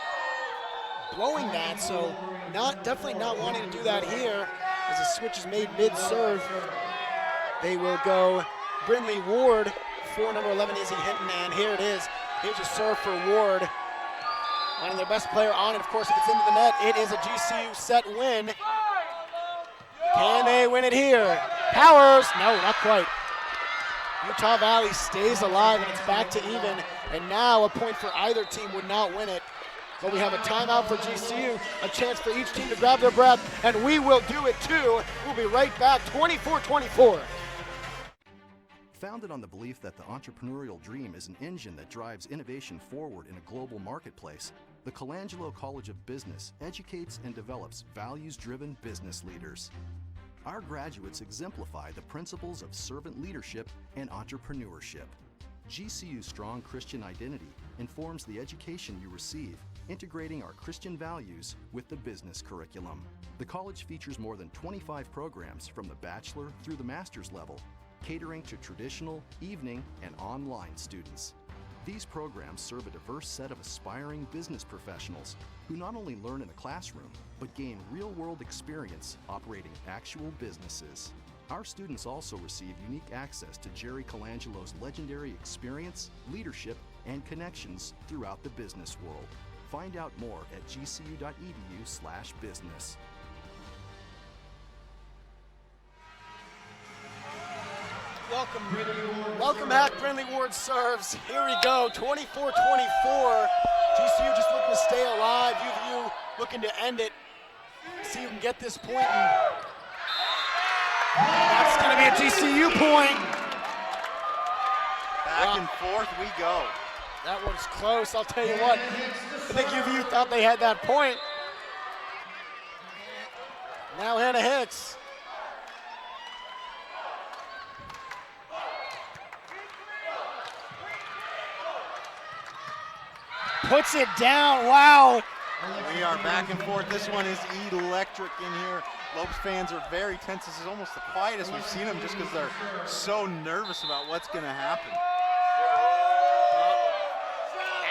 S1: blowing that. So definitely not wanting to do that here as the switch is made mid-serve. They will go Brindley Ward for number 11, Izzy Hinton, and here it is. Here's a serve for Ward. Finding their best player on it. Of course, if it's into the net, it is a GCU set win. Can they win it here? Powers, no, not quite. Utah Valley stays alive, and it's back to even. And now a point for either team would not win it. But we have a timeout for GCU, a chance for each team to grab their breath, and we will do it too. We'll be right back, 24-24.
S6: Founded on the belief that the entrepreneurial dream is an engine that drives innovation forward in a global marketplace, the Colangelo College of Business educates and develops values-driven business leaders. Our graduates exemplify the principles of servant leadership and entrepreneurship. GCU's strong Christian identity informs the education you receive, integrating our Christian values with the business curriculum. The college features more than 25 programs from the bachelor through the master's level, catering to traditional, evening, and online students. These programs serve a diverse set of aspiring business professionals who not only learn in the classroom, but gain real-world experience operating actual businesses. Our students also receive unique access to Jerry Colangelo's legendary experience, leadership, and connections throughout the business world. Find out more at gcu.edu/business.
S1: Welcome back, Brindley Ward serves. Here we go, 24-24. GCU just looking to stay alive. UVU looking to end it. See who can get this point. That's going to be a GCU point.
S2: Back and forth we go.
S1: That one's close, I'll tell you what. I think UVU thought they had that point. Now Hannah Hicks. Puts it down, wow.
S2: We are back and forth. This one is electric in here. Lopes fans are very tense. This is almost the quietest we've seen them just because they're so nervous about what's going to happen.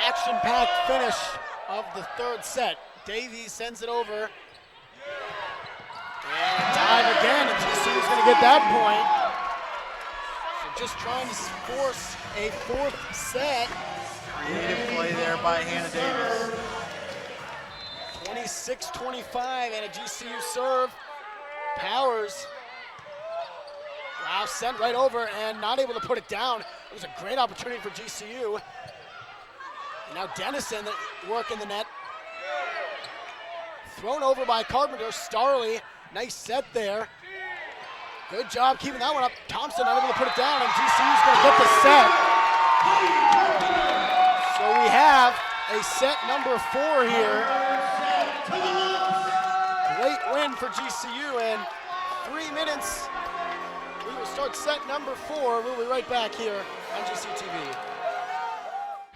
S1: Action-packed finish of the third set. Davies sends it over. And dive again, and GCU's going to get that point. So just trying to force a fourth set.
S2: Creative play there by Hannah Davis.
S1: 26-25 and a GCU serve. Powers. Wow, sent right over and not able to put it down. It was a great opportunity for GCU. And now Dennison work in the net. Thrown over by Carpenter. Starley, nice set there. Good job keeping that one up. Thompson unable to put it down, and GCU's going to get the set. So we have a set number 4 here. Great win for GCU, and 3 minutes. We will start set number 4. We'll be right back here on GCU TV.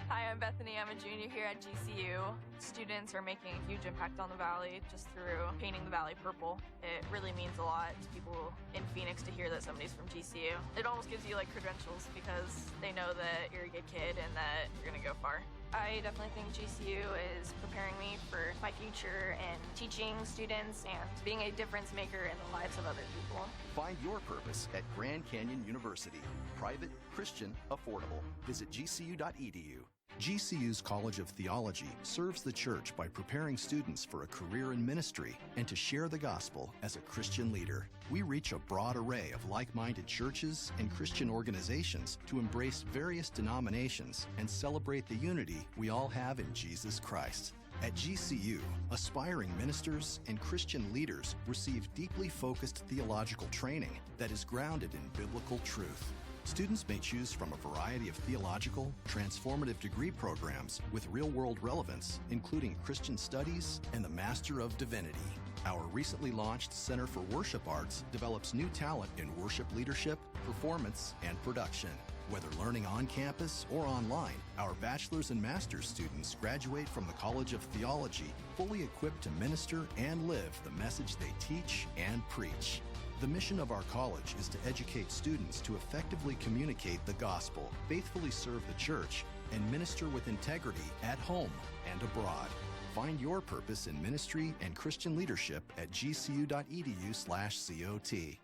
S8: Hi, I'm Bethany. I'm a junior here at GCU.
S19: students are making a huge impact on the Valley just through painting the Valley purple. It really means a lot to people in Phoenix to hear that somebody's from GCU. It almost gives you like credentials because they know that you're a good kid and that you're gonna go far. I definitely think GCU is preparing me for my future and teaching students and being a difference maker in the lives of other people.
S6: Find your purpose at Grand Canyon University. Private, Christian, affordable. Visit gcu.edu. GCU's College of Theology serves the church by preparing students for a career in ministry and to share the gospel as a Christian leader. We reach a broad array of like-minded churches and Christian organizations to embrace various denominations and celebrate the unity we all have in Jesus Christ. At GCU, aspiring ministers and Christian leaders receive deeply focused theological training that is grounded in biblical truth. Students may choose from a variety of theological, transformative degree programs with real-world relevance, including Christian Studies and the Master of Divinity. Our recently launched Center for Worship Arts develops new talent in worship leadership, performance, and production. Whether learning on campus or online, our bachelor's and master's students graduate from the College of Theology fully equipped to minister and live the message they teach and preach. The mission of our college is to educate students to effectively communicate the gospel, faithfully serve the church, and minister with integrity at home and abroad. Find your purpose in ministry and Christian leadership at gcu.edu/COT.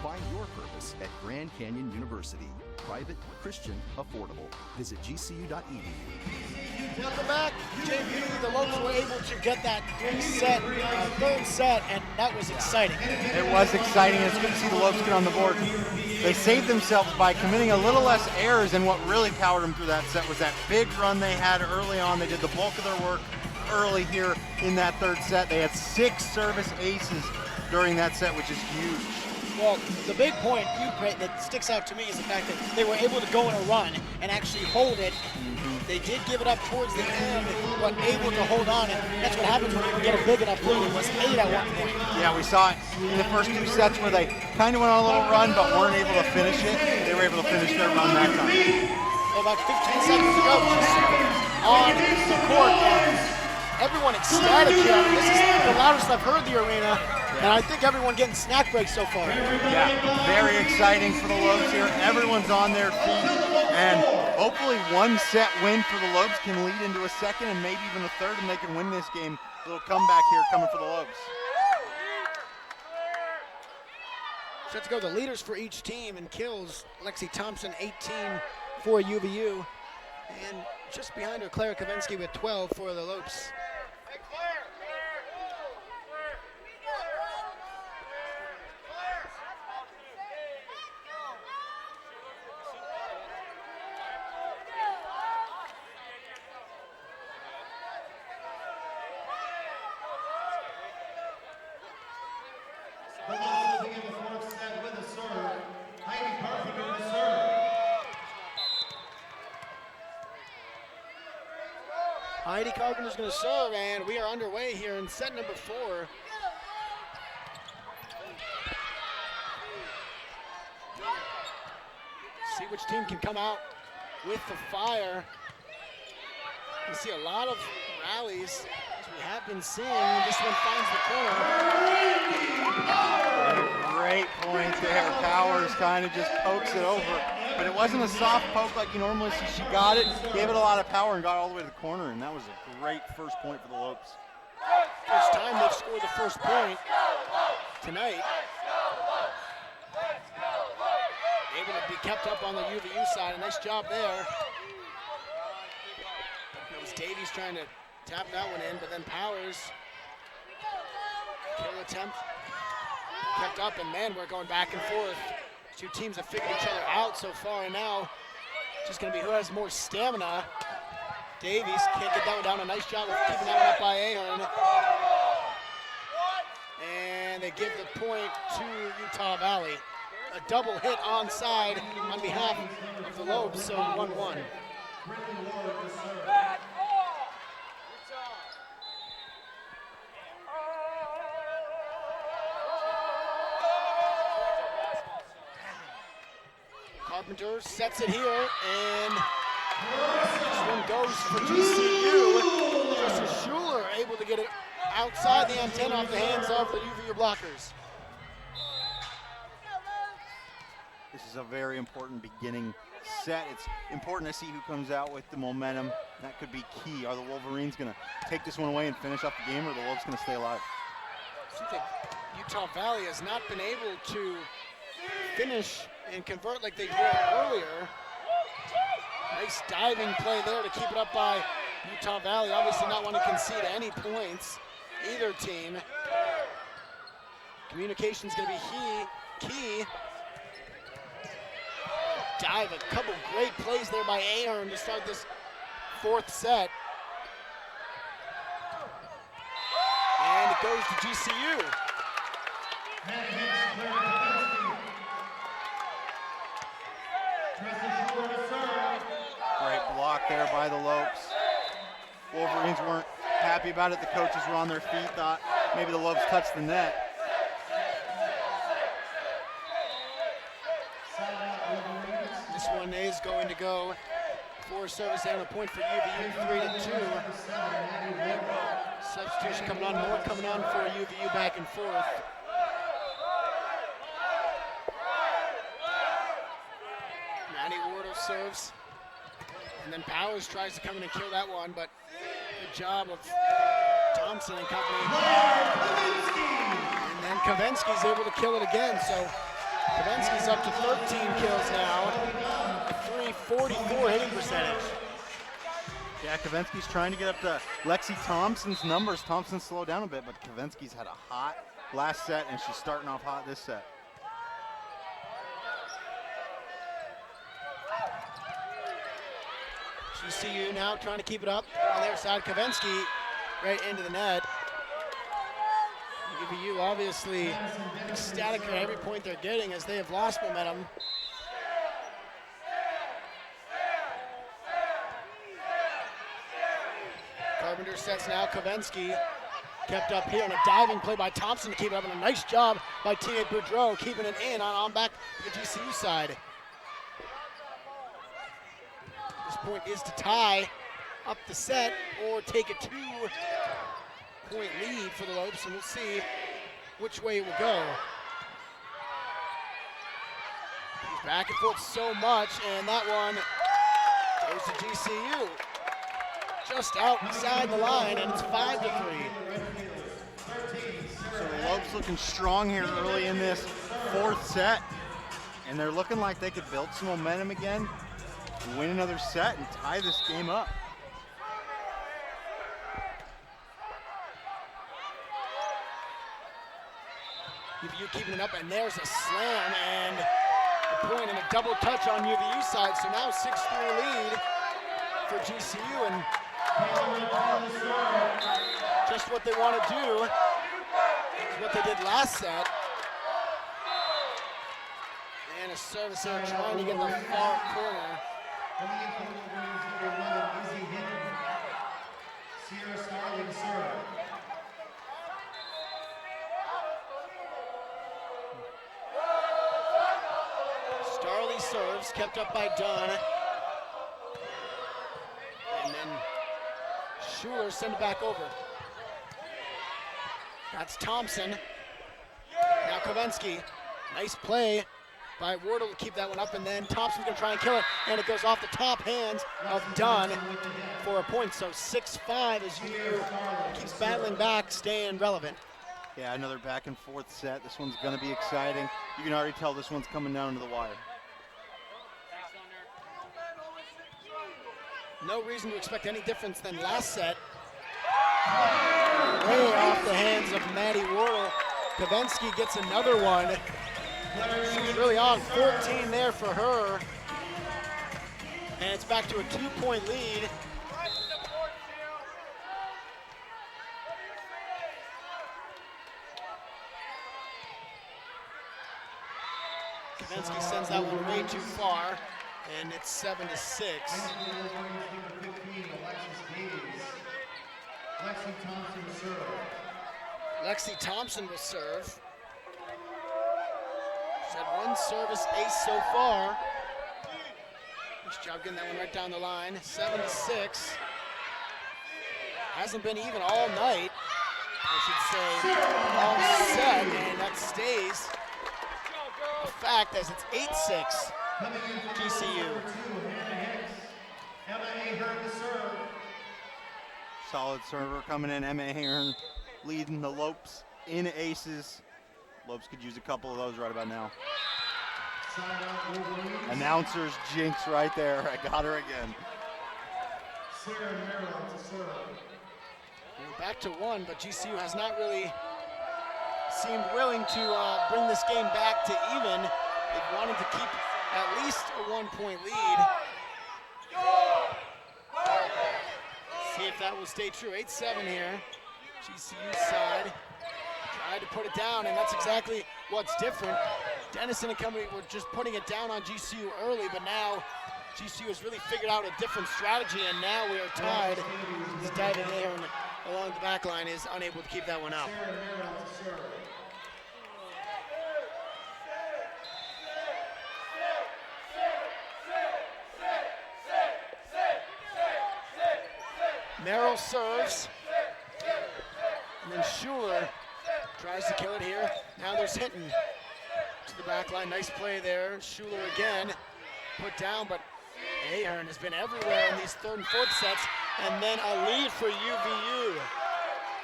S6: Find your purpose at Grand Canyon University. Private, Christian, affordable. Visit gcu.edu.
S1: Welcome back, JP. The Lopes were able to get that third set, and that was exciting.
S2: It was exciting. It's good to see the Lopes get on the board. They saved themselves by committing a little less errors, and what really powered them through that set was that big run they had early on. They did the bulk of their work early here in that third set. They had 6 service aces during that set, which is huge.
S1: Well, the big point that sticks out to me is the fact that they were able to go on a run and actually hold it. They did give it up towards the end, but able to hold on, and that's what happens when you get a big enough lead. It was 8 at one point.
S2: Yeah, we saw it in the first 2 sets where they kind of went on a little run, but weren't able to finish it. They were able to finish their run that time.
S1: Well, about 15 seconds ago, just on the court, and everyone ecstatic here. I mean, this is the loudest I've heard the arena. And I think everyone getting snack breaks so far.
S2: Yeah, very exciting for the Lopes here. Everyone's on their feet, and hopefully one set win for the Lopes can lead into a second and maybe even a third, and they can win this game. A little comeback here coming for the Lopes.
S1: So let's go the leaders for each team in kills. Lexi Thompson, 18 for UVU, and just behind her, Clara Kavinsky with 12 for the Lopes.
S3: The Lopes will begin the 4th set with a serve. Heidi Carpenter to serve.
S1: Heidi Carpenter's going to serve, and we are underway here in set number 4. See which team can come out with the fire. You see a lot of rallies, as we have been seeing. This one finds the corner.
S2: Great point there. Powers kind of just pokes it over, but it wasn't a soft poke like you normally see. She got it, gave it a lot of power, and got all the way to the corner, and that was a great first point for the Lopes.
S1: First time they've scored the first point tonight. Able to be kept up on the UVU side. A nice job there. It was Davies trying to tap that one in, but then Powers. Kill attempt. Kept up, and man, we're going back and forth. Two teams have figured each other out so far, and now it's just going to be who has more stamina. Davies can't get that one down. A nice job of keeping that one up by Ahern. And they give the point to Utah Valley. A double hit onside on behalf of the Lopes, so 1-1. Carpenter sets it here, and this one goes for GCU. Justin Schuler able to get it outside the antenna off the hands of the UVU blockers.
S2: This is a very important beginning set. It's important to see who comes out with the momentum. That could be key. Are the Wolverines going to take this one away and finish off the game, or are the Wolves going to stay alive?
S1: I think Utah Valley has not been able to finish and convert like they did earlier. Nice diving play there to keep it up by Utah Valley. Obviously not want to concede any points, either team. Communication's going to be key. Dive, a couple great plays there by Ahern to start this fourth set. And it goes to GCU.
S2: Great block there by the Lopes. Wolverines weren't happy about it. The coaches were on their feet, thought maybe the Lopes touched the net.
S1: This one is going to go for service down a point for UVU, 3-2. Substitution coming on, more coming on for UVU back and forth. Maddie Wardle serves, and then Powers tries to come in and kill that one, but good job of Thompson and company. And then Kavensky's able to kill it again, so Kavensky's up to 13 kills now, 344 hitting percentage.
S2: Yeah, Kavensky's trying to get up to Lexi Thompson's numbers. Thompson slowed down a bit, but Kavensky's had a hot last set, and she's starting off hot this set.
S1: GCU now trying to keep it up on their side. Kavensky right into the net. UVU obviously ecstatic at every point they're getting as they have lost momentum. Carpenter sets now. Kavensky kept up here, and a diving play by Thompson to keep it up, and a nice job by teammate Boudreau keeping it in on back to the GCU side. This point is to tie up the set or take a 2-point lead for the Lopes, and we'll see which way it will go. He's back and forth so much, and that one goes to GCU. Just outside the line, and it's 5-3.
S2: So the Lopes looking strong here early in this fourth set, and they're looking like they could build some momentum again, win another set, and tie this game up.
S1: UVU keeping it up, and there's a slam, and a point and a double touch on UVU side, so now 6-3 lead for GCU, and just what they want to do is what they did last set. And a service there trying to get in the far corner. Starley serves, kept up by Dunn. And then Schuler send it back over. That's Thompson. Now Kavensky. Nice play by Wardle to keep that one up, and then Thompson's gonna try and kill it, and it goes off the top hands of Dunn for a point. So 6-5 as UVU keeps battling back, staying relevant.
S2: Yeah, another back and forth set. This one's gonna be exciting. You can already tell this one's coming down to the wire.
S1: No reason to expect any difference than last set. Way off the hands of Maddie Wardle. Kavensky gets another one. She's really on. 14 there for her. And it's back to a 2-point lead. Kavensky sends that one way too far. And it's 7-6. Lexi Thompson will serve. She's had one service ace so far. Nice job getting that one right down the line. 7-6. Hasn't been even all night, I should say, all set, and that stays a fact as it's 8-6 GCU.
S3: Emma Ahern to serve.
S2: Solid server coming in. Emma Ahern leading the Lopes in aces. Lopes could use a couple of those right about now. Announcer's jinx right there. I got her again.
S3: Sarah Merrill to serve.
S1: We're back to 1, but GCU has not really seemed willing to bring this game back to even. They've wanted to keep at least a 1-point lead. See if that will stay true. 8-7 here. GCU side tried to put it down, and that's exactly what's different. Dennison and company were just putting it down on GCU early, but now GCU has really figured out a different strategy, and now we are tied. As David Ahern along the back line is unable to keep that one up. Merrill serves, and then Schuler tries to kill it here. Now there's Hinton to the back line. Nice play there. Schuler again put down, but Ahern has been everywhere in these third and fourth sets, and then a lead for UVU.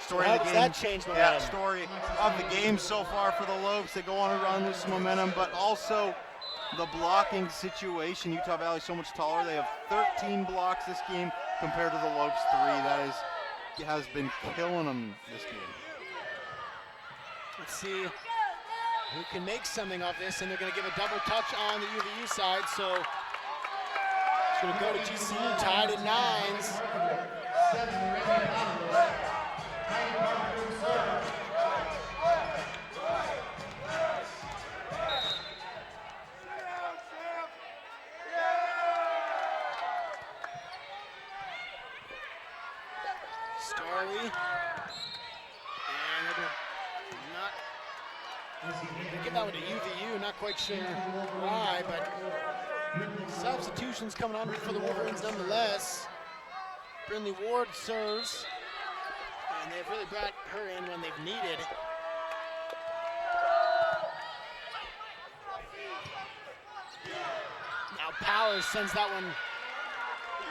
S2: Story
S1: How
S2: of the
S1: does
S2: game.
S1: that change momentum?
S2: Yeah, story of the game so far for the Lopes. They go on a run with some momentum, but also the blocking situation. Utah Valley so much taller. They have 13 blocks this game compared to the Lopes 3. That has been killing them this game.
S1: Let's see who can make something of this, and they're going to give a double touch on the UVU side, so it's going to go to GCU, tied at 9s. Starley, and they're not they give that one to UVU, not quite sure why, but substitutions coming on for the Wolverines nonetheless. Brindley Ward serves, and they've really brought her in when they've needed. Now Powers sends that one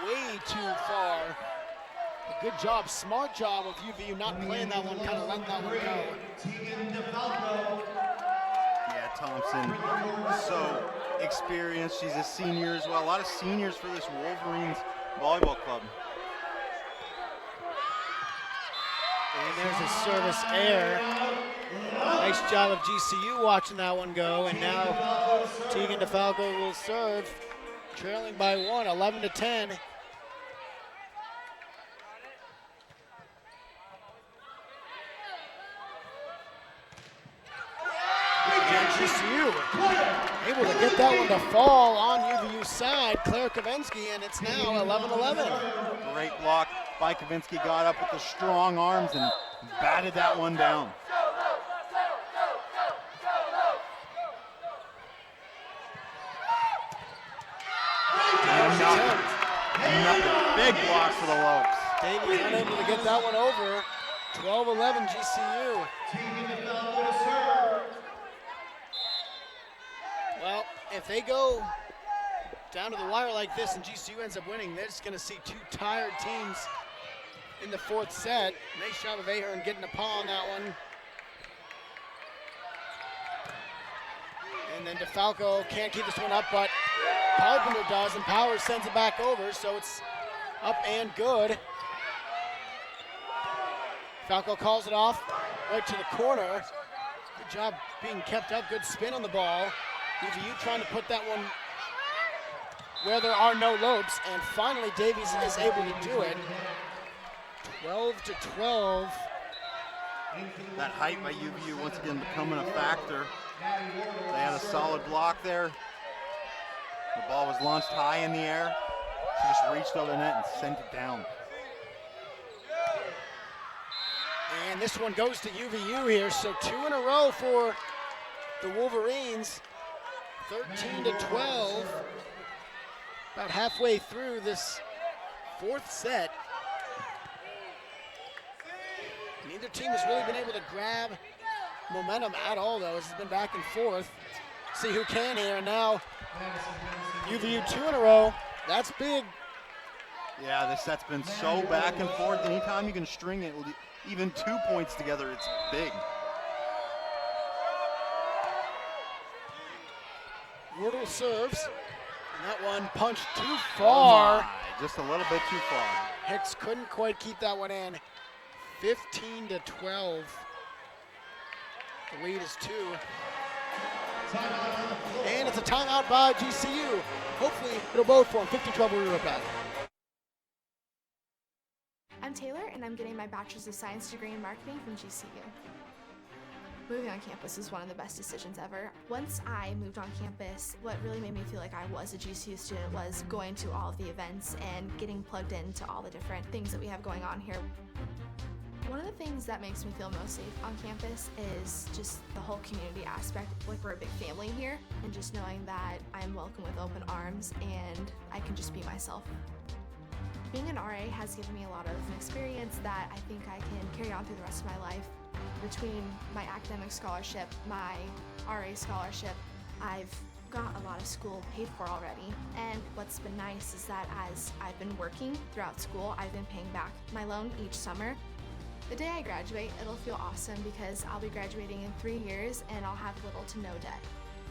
S1: way too far. A good job, smart job of UVU not playing that one, kind of letting that one go.
S2: Yeah, Thompson, so experienced. She's a senior as well. A lot of seniors for this Wolverines volleyball club.
S1: And there's a service error. Nice job of GCU watching that one go, and now Tegan DeFalco will serve, trailing by 1, 11-10. GCU able to get that one to fall on UVU's side. Claire Kavinsky, and it's now 11-11.
S2: Great block by Kavinsky, got up with the strong arms and batted that one down. Another big block for the Lopes.
S1: Davies unable to get that one over. 12-11 GCU. Well, if they go down to the wire like this and GCU ends up winning, they're just going to see two tired teams in the fourth set. Nice job of Ahern getting a paw on that one. And then DeFalco can't keep this one up, but Carpenter does, and Powers sends it back over, so it's up and good. Falco calls it off right to the corner. Good job being kept up, good spin on the ball. UVU trying to put that one where there are no Lopes, and finally Davies is able to do it. 12-12.
S2: That height by UVU once again becoming a factor. They had a solid block there. The ball was launched high in the air. She just reached over the net and sent it down.
S1: And this one goes to UVU here, so 2 in a row for the Wolverines. 13-12. About halfway through this fourth set. Neither team has really been able to grab momentum at all, though. It's been back and forth. See who can here, and now UVU 2 in a row. That's big.
S2: Yeah, this set's been so back and forth. Anytime you can string it with even 2 points together, it's big.
S1: Wardle serves, and that one punched too far.
S2: Oh my, just a little bit too far.
S1: Hicks couldn't quite keep that one in. 15-12. The lead is 2. And it's a timeout by GCU. Hopefully it'll bode for them. 15-12, we'll be right back.
S10: I'm Taylor, and I'm getting my Bachelor's of Science degree in marketing from GCU. Moving on campus was one of the best decisions ever. Once I moved on campus, what really made me feel like I was a GCU student was going to all of the events and getting plugged into all the different things that we have going on here. One of the things that makes me feel most safe on campus is just the whole community aspect. Like, we're a big family here, and just knowing that I'm welcome with open arms and I can just be myself. Being an RA has given me a lot of experience that I think I can carry on through the rest of my life. Between my academic scholarship, my RA scholarship, I've got a lot of school paid for already. And what's been nice is that as I've been working throughout school, I've been paying back my loan each summer. The day I graduate, it'll feel awesome because I'll be graduating in 3 years and I'll have little to no debt.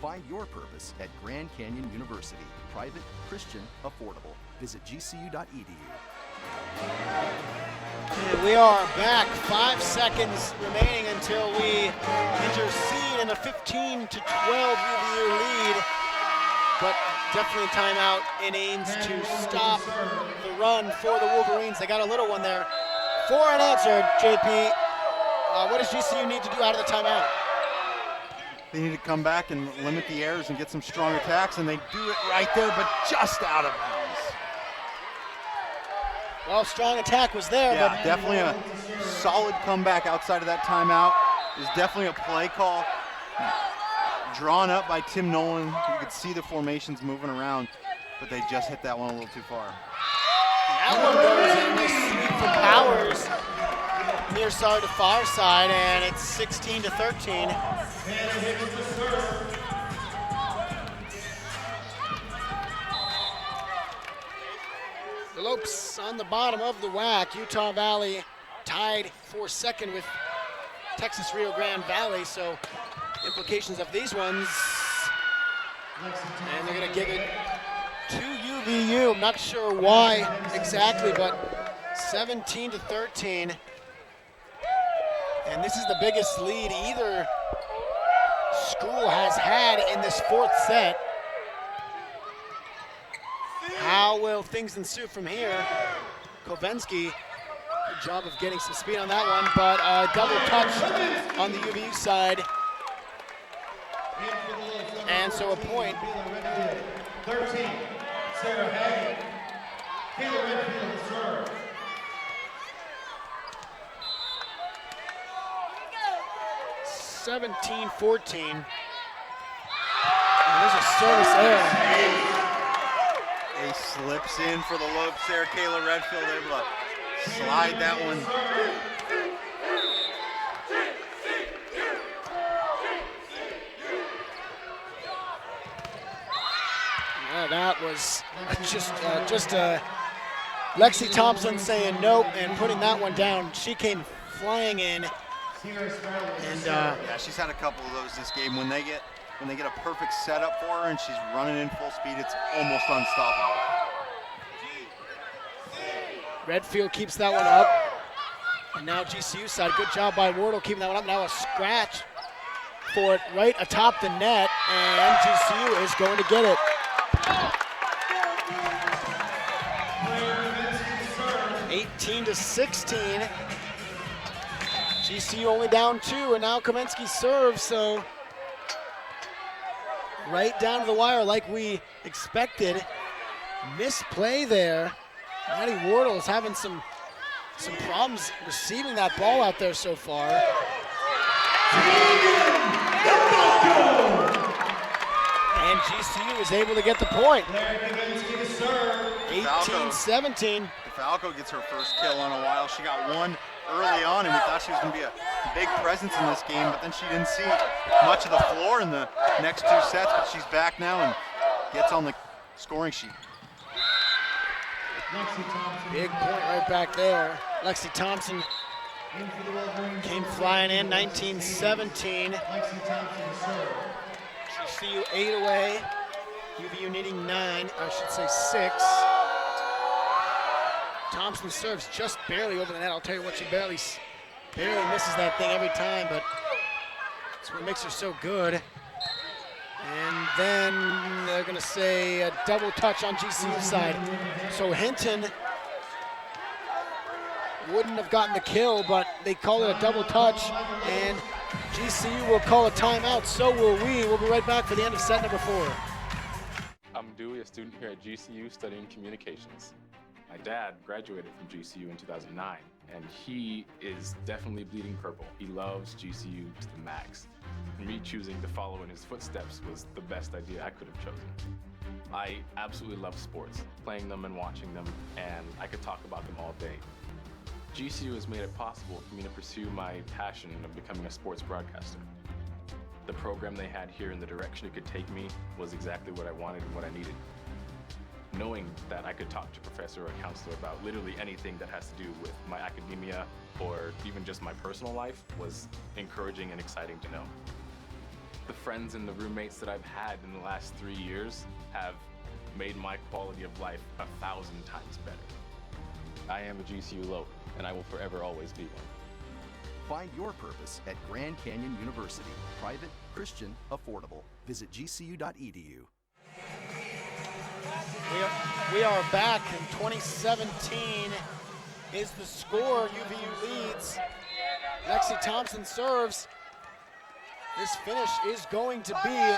S6: Find your purpose at Grand Canyon University. Private, Christian, affordable. Visit gcu.edu.
S1: And we are back. 5 seconds remaining until we intercede in a 15-12 UVU lead. But definitely timeout in Ames to stop the run for the Wolverines. They got a little one there. 4 unanswered, JP. What does GCU need to do out of the timeout?
S2: They need to come back and limit the errors and get some strong attacks, and they do it right there, but just out of bounds.
S1: Well, strong attack was there.
S2: Yeah,
S1: but
S2: definitely a solid comeback outside of that timeout. It was definitely a play call drawn up by Tim Nolan. You could see the formations moving around, but they just hit that one a little too far.
S1: That one goes in. Nice sweep from Powers. Near side to far side, and it's 16-13. The Lopes on the bottom of the WAC. Utah Valley tied for second with Texas Rio Grande Valley, so implications of these ones. And they're going to give it to UVU. I'm not sure why exactly, but 17-13. And this is the biggest lead either school has had in this fourth set. How will things ensue from here? Kovensky, good job of getting some speed on that one, but double touch on the UVU side. And so a point.
S3: 13, Sarah Hagen. Kayla Redfield to serve.
S1: Seventeen, 14. And there's a service error.
S2: He slips in for the Lopes there. Kayla Redfield able to slide that one.
S1: Yeah, that was just Lexi Thompson saying nope and putting that one down. She came flying in. And
S2: yeah, she's had a couple of those this game. When they get a perfect setup for her and she's running in full speed, it's almost unstoppable.
S1: Redfield keeps that one up. And now GCU side, good job by Wardle keeping that one up. Now a scratch for it right atop the net, and GCU is going to get it. (18 to 16). GCU only down 2, and now Kamensky serves, so right down to the wire like we expected. Misplay there. Maddie Wardle is having some problems receiving that ball out there so far. And GCU is able to get the point.
S3: Claire Kavinsky to serve.
S1: 18-17.
S2: DeFalco gets her first kill in a while. She got one early on, and we thought she was going to be a big presence in this game, but then she didn't see much of the floor in the next two sets, but she's back now and gets on the scoring sheet.
S1: Big point right back there. Lexi Thompson came flying in, 19-17. GCU 8 away. UVU needing 9, I should say 6. Thompson serves just barely over the net. I'll tell you what, she barely misses that thing every time, but that's what makes her so good. And then they're gonna say a double touch on GCU side. So Hinton wouldn't have gotten the kill, but they call it a double touch, and GCU will call a timeout, so will we. We'll be right back for the end of set number 4.
S18: I'm Dewey, a student here at GCU studying communications. My dad graduated from GCU in 2009, and he is definitely bleeding purple. He loves GCU to the max. Me choosing to follow in his footsteps was the best idea I could have chosen. I absolutely love sports, playing them and watching them, and I could talk about them all day. GCU has made it possible for me to pursue my passion of becoming a sports broadcaster. The program they had here and the direction it could take me was exactly what I wanted and what I needed. Knowing that I could talk to a professor or a counselor about literally anything that has to do with my academia or even just my personal life was encouraging and exciting to know. The friends and the roommates that I've had in the last 3 years have made my quality of life 1,000 times better. I am a GCU Lope, and I will forever always be one.
S6: Find your purpose at Grand Canyon University. Private, Christian, affordable. Visit gcu.edu.
S1: We are back, and 2017 is the score. UVU leads. Lexi Thompson serves. This finish is going to be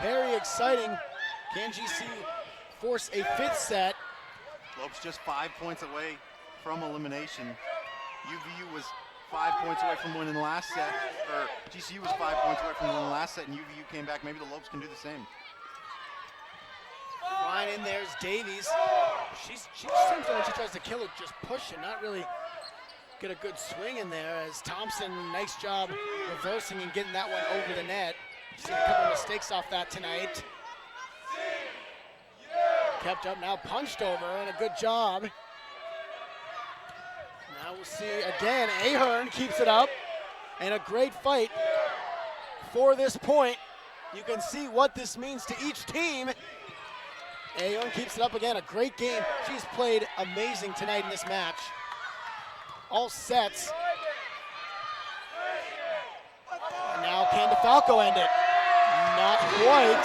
S1: very exciting. Can GCU force a 5th set?
S2: Lopes just 5 points away from elimination. UVU was 5 points away from winning the last set, or GCU was 5 points away from winning the last set, and UVU came back. Maybe the Lopes can do the same.
S1: Flying in there's Davies. She seems to, when she tries to kill it, just push it, not really get a good swing in there. As Thompson, nice job reversing and getting that one over the net. Seen a couple of mistakes off that tonight. Kept up, now punched over, and a good job. Now we'll see again, Ahern keeps it up, and a great fight for this point. You can see what this means to each team. Ahern keeps it up again, a great game. She's played amazing tonight in this match. All sets. And now can DeFalco end it? Not quite.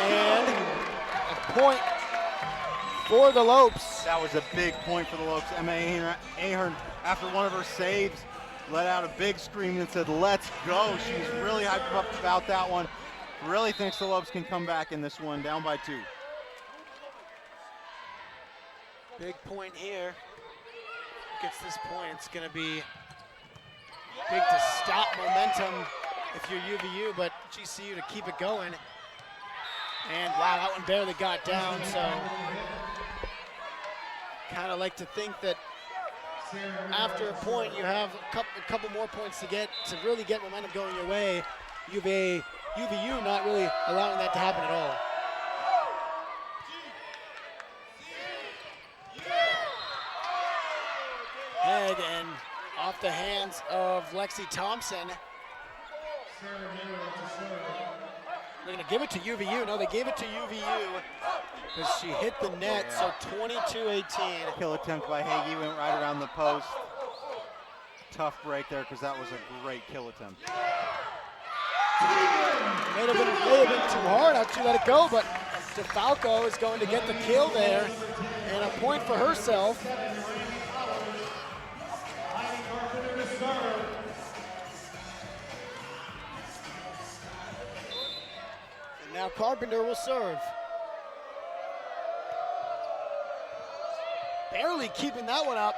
S1: And a point for the Lopes.
S2: That was a big point for the Lopes. Emma Ahern, after one of her saves, let out a big scream and said, "Let's go." She's really hyped up about that one. Really thinks the Lopes can come back in this one, down by 2.
S1: Big point here. Gets this point, it's going to be big to stop momentum if you're UVU, but GCU to keep it going. And wow, that one barely got down, so kind of like to think that after a point you have a couple more points to really get momentum going your way. UVU not really allowing that to happen at all. Head and off the hands of Lexi Thompson. They're going to give it to UVU. No, they gave it to UVU because she hit the net, so 22-18.
S2: Kill attempt by Hagee went right around the post. Tough break there because that was a great kill attempt.
S1: May have been too hard. I'll let it go, but DeFalco is going to get the kill there and a point for herself. And now Carpenter will serve. Barely keeping that one up.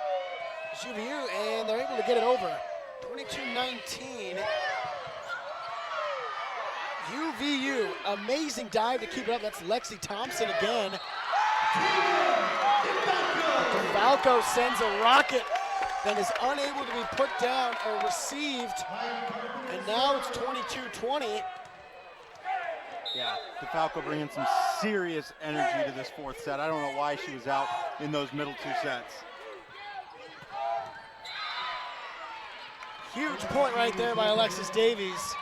S1: UVU, and they're able to get it over. 22-19. UVU, amazing dive to keep it up. That's Lexi Thompson again. Falco sends a rocket that is unable to be put down or received. And now it's 22-20.
S2: Yeah, DeFalco bringing some serious energy to this fourth set. I don't know why she was out in those middle two sets.
S1: Huge point right there by Alexis Davies.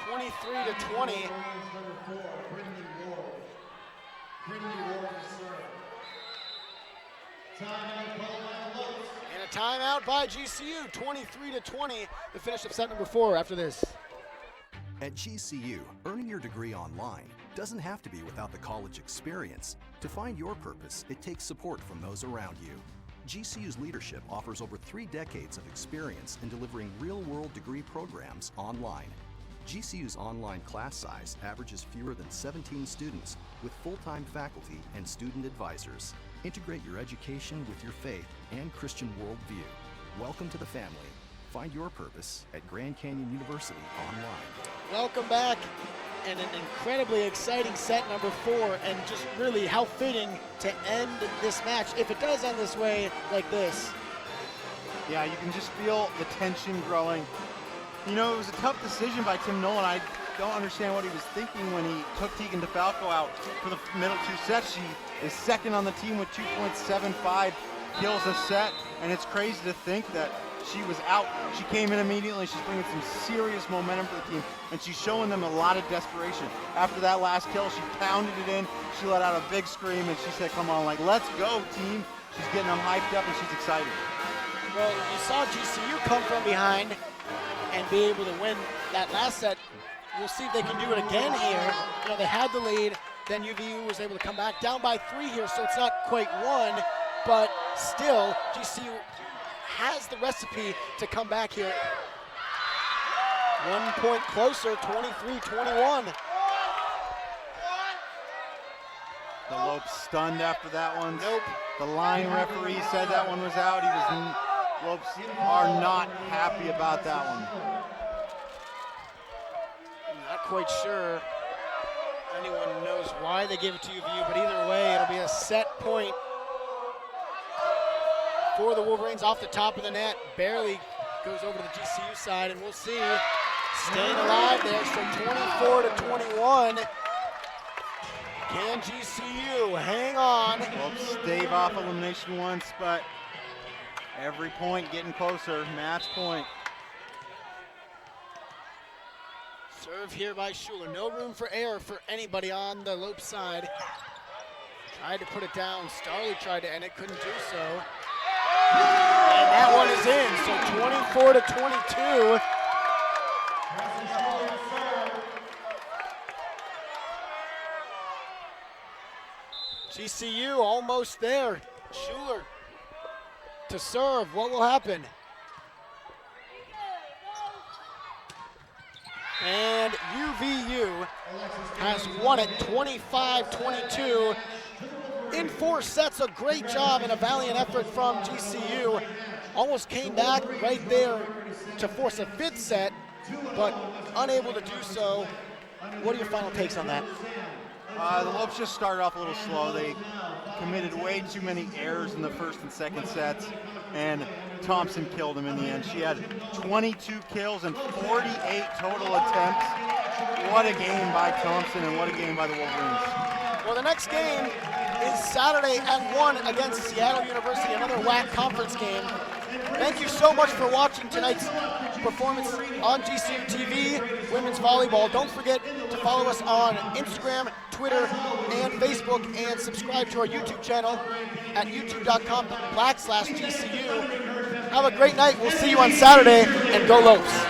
S1: 23-20. And a timeout by GCU, 23-20, to finish up set number 4 after this.
S6: At GCU, earning your degree online doesn't have to be without the college experience. To find your purpose, it takes support from those around you. GCU's leadership offers over 3 decades of experience in delivering real-world degree programs online. GCU's online class size averages fewer than 17 students with full-time faculty and student advisors. Integrate your education with your faith and Christian worldview. Welcome to the family. Find your purpose at Grand Canyon University online.
S1: Welcome back, and an incredibly exciting set number 4, and just really how fitting to end this match if it does end this way like this.
S2: Yeah, you can just feel the tension growing. You know, it was a tough decision by Tim Nolan. I don't understand what he was thinking when he took Tegan DeFalco out for the middle 2 sets. She is second on the team with 2.75 kills a set, and it's crazy to think that she was out. She came in immediately. She's bringing some serious momentum for the team, and she's showing them a lot of desperation. After that last kill, she pounded it in. She let out a big scream, and she said, come on, like, let's go, team. She's getting them hyped up, and she's excited.
S1: Well, you saw GCU come from behind and be able to win that last set. We'll see if they can do it again here. You know, they had the lead, then UVU was able to come back down by 3 here, so it's not quite 1, but still, GCU has the recipe to come back here. 1 point closer, 23-21.
S2: The Lopes stunned after that one.
S1: Nope.
S2: The line referee said that one was out. Lopes are not happy about that one.
S1: Not quite sure anyone knows why they gave it to UVU, but either way, it'll be a set point for the Wolverines off the top of the net. Barely goes over to the GCU side, and we'll see. Staying alive there, so 24-21. Can GCU hang on?
S2: Lopes stave off elimination once, but every point getting closer. Match point.
S1: Serve here by Schuler. No room for error for anybody on the Lopes side. Tried to put it down. Starley tried to end it, couldn't do so. And that one is in, so 24-22. GCU almost there. Schuler to serve. What will happen? And UVU has won it 25-22 in 4 sets. A great job and a valiant effort from GCU. Almost came back right there to force a 5th set, but unable to do so. What are your final takes on that?
S2: The Lopes just started off a little slow. They committed way too many errors in the 1st and 2nd sets, and Thompson killed him in the end. She had 22 kills and 48 total attempts. What a game by Thompson, and what a game by the Wolverines.
S1: Well, the next game is Saturday at 1 against Seattle University, another WAC conference game. Thank you so much for watching tonight's performance on GCU TV, Women's Volleyball. Don't forget to follow us on Instagram, Twitter, and Facebook, and subscribe to our YouTube channel at youtube.com/GCU. Have a great night. We'll see you on Saturday, and go Lopes.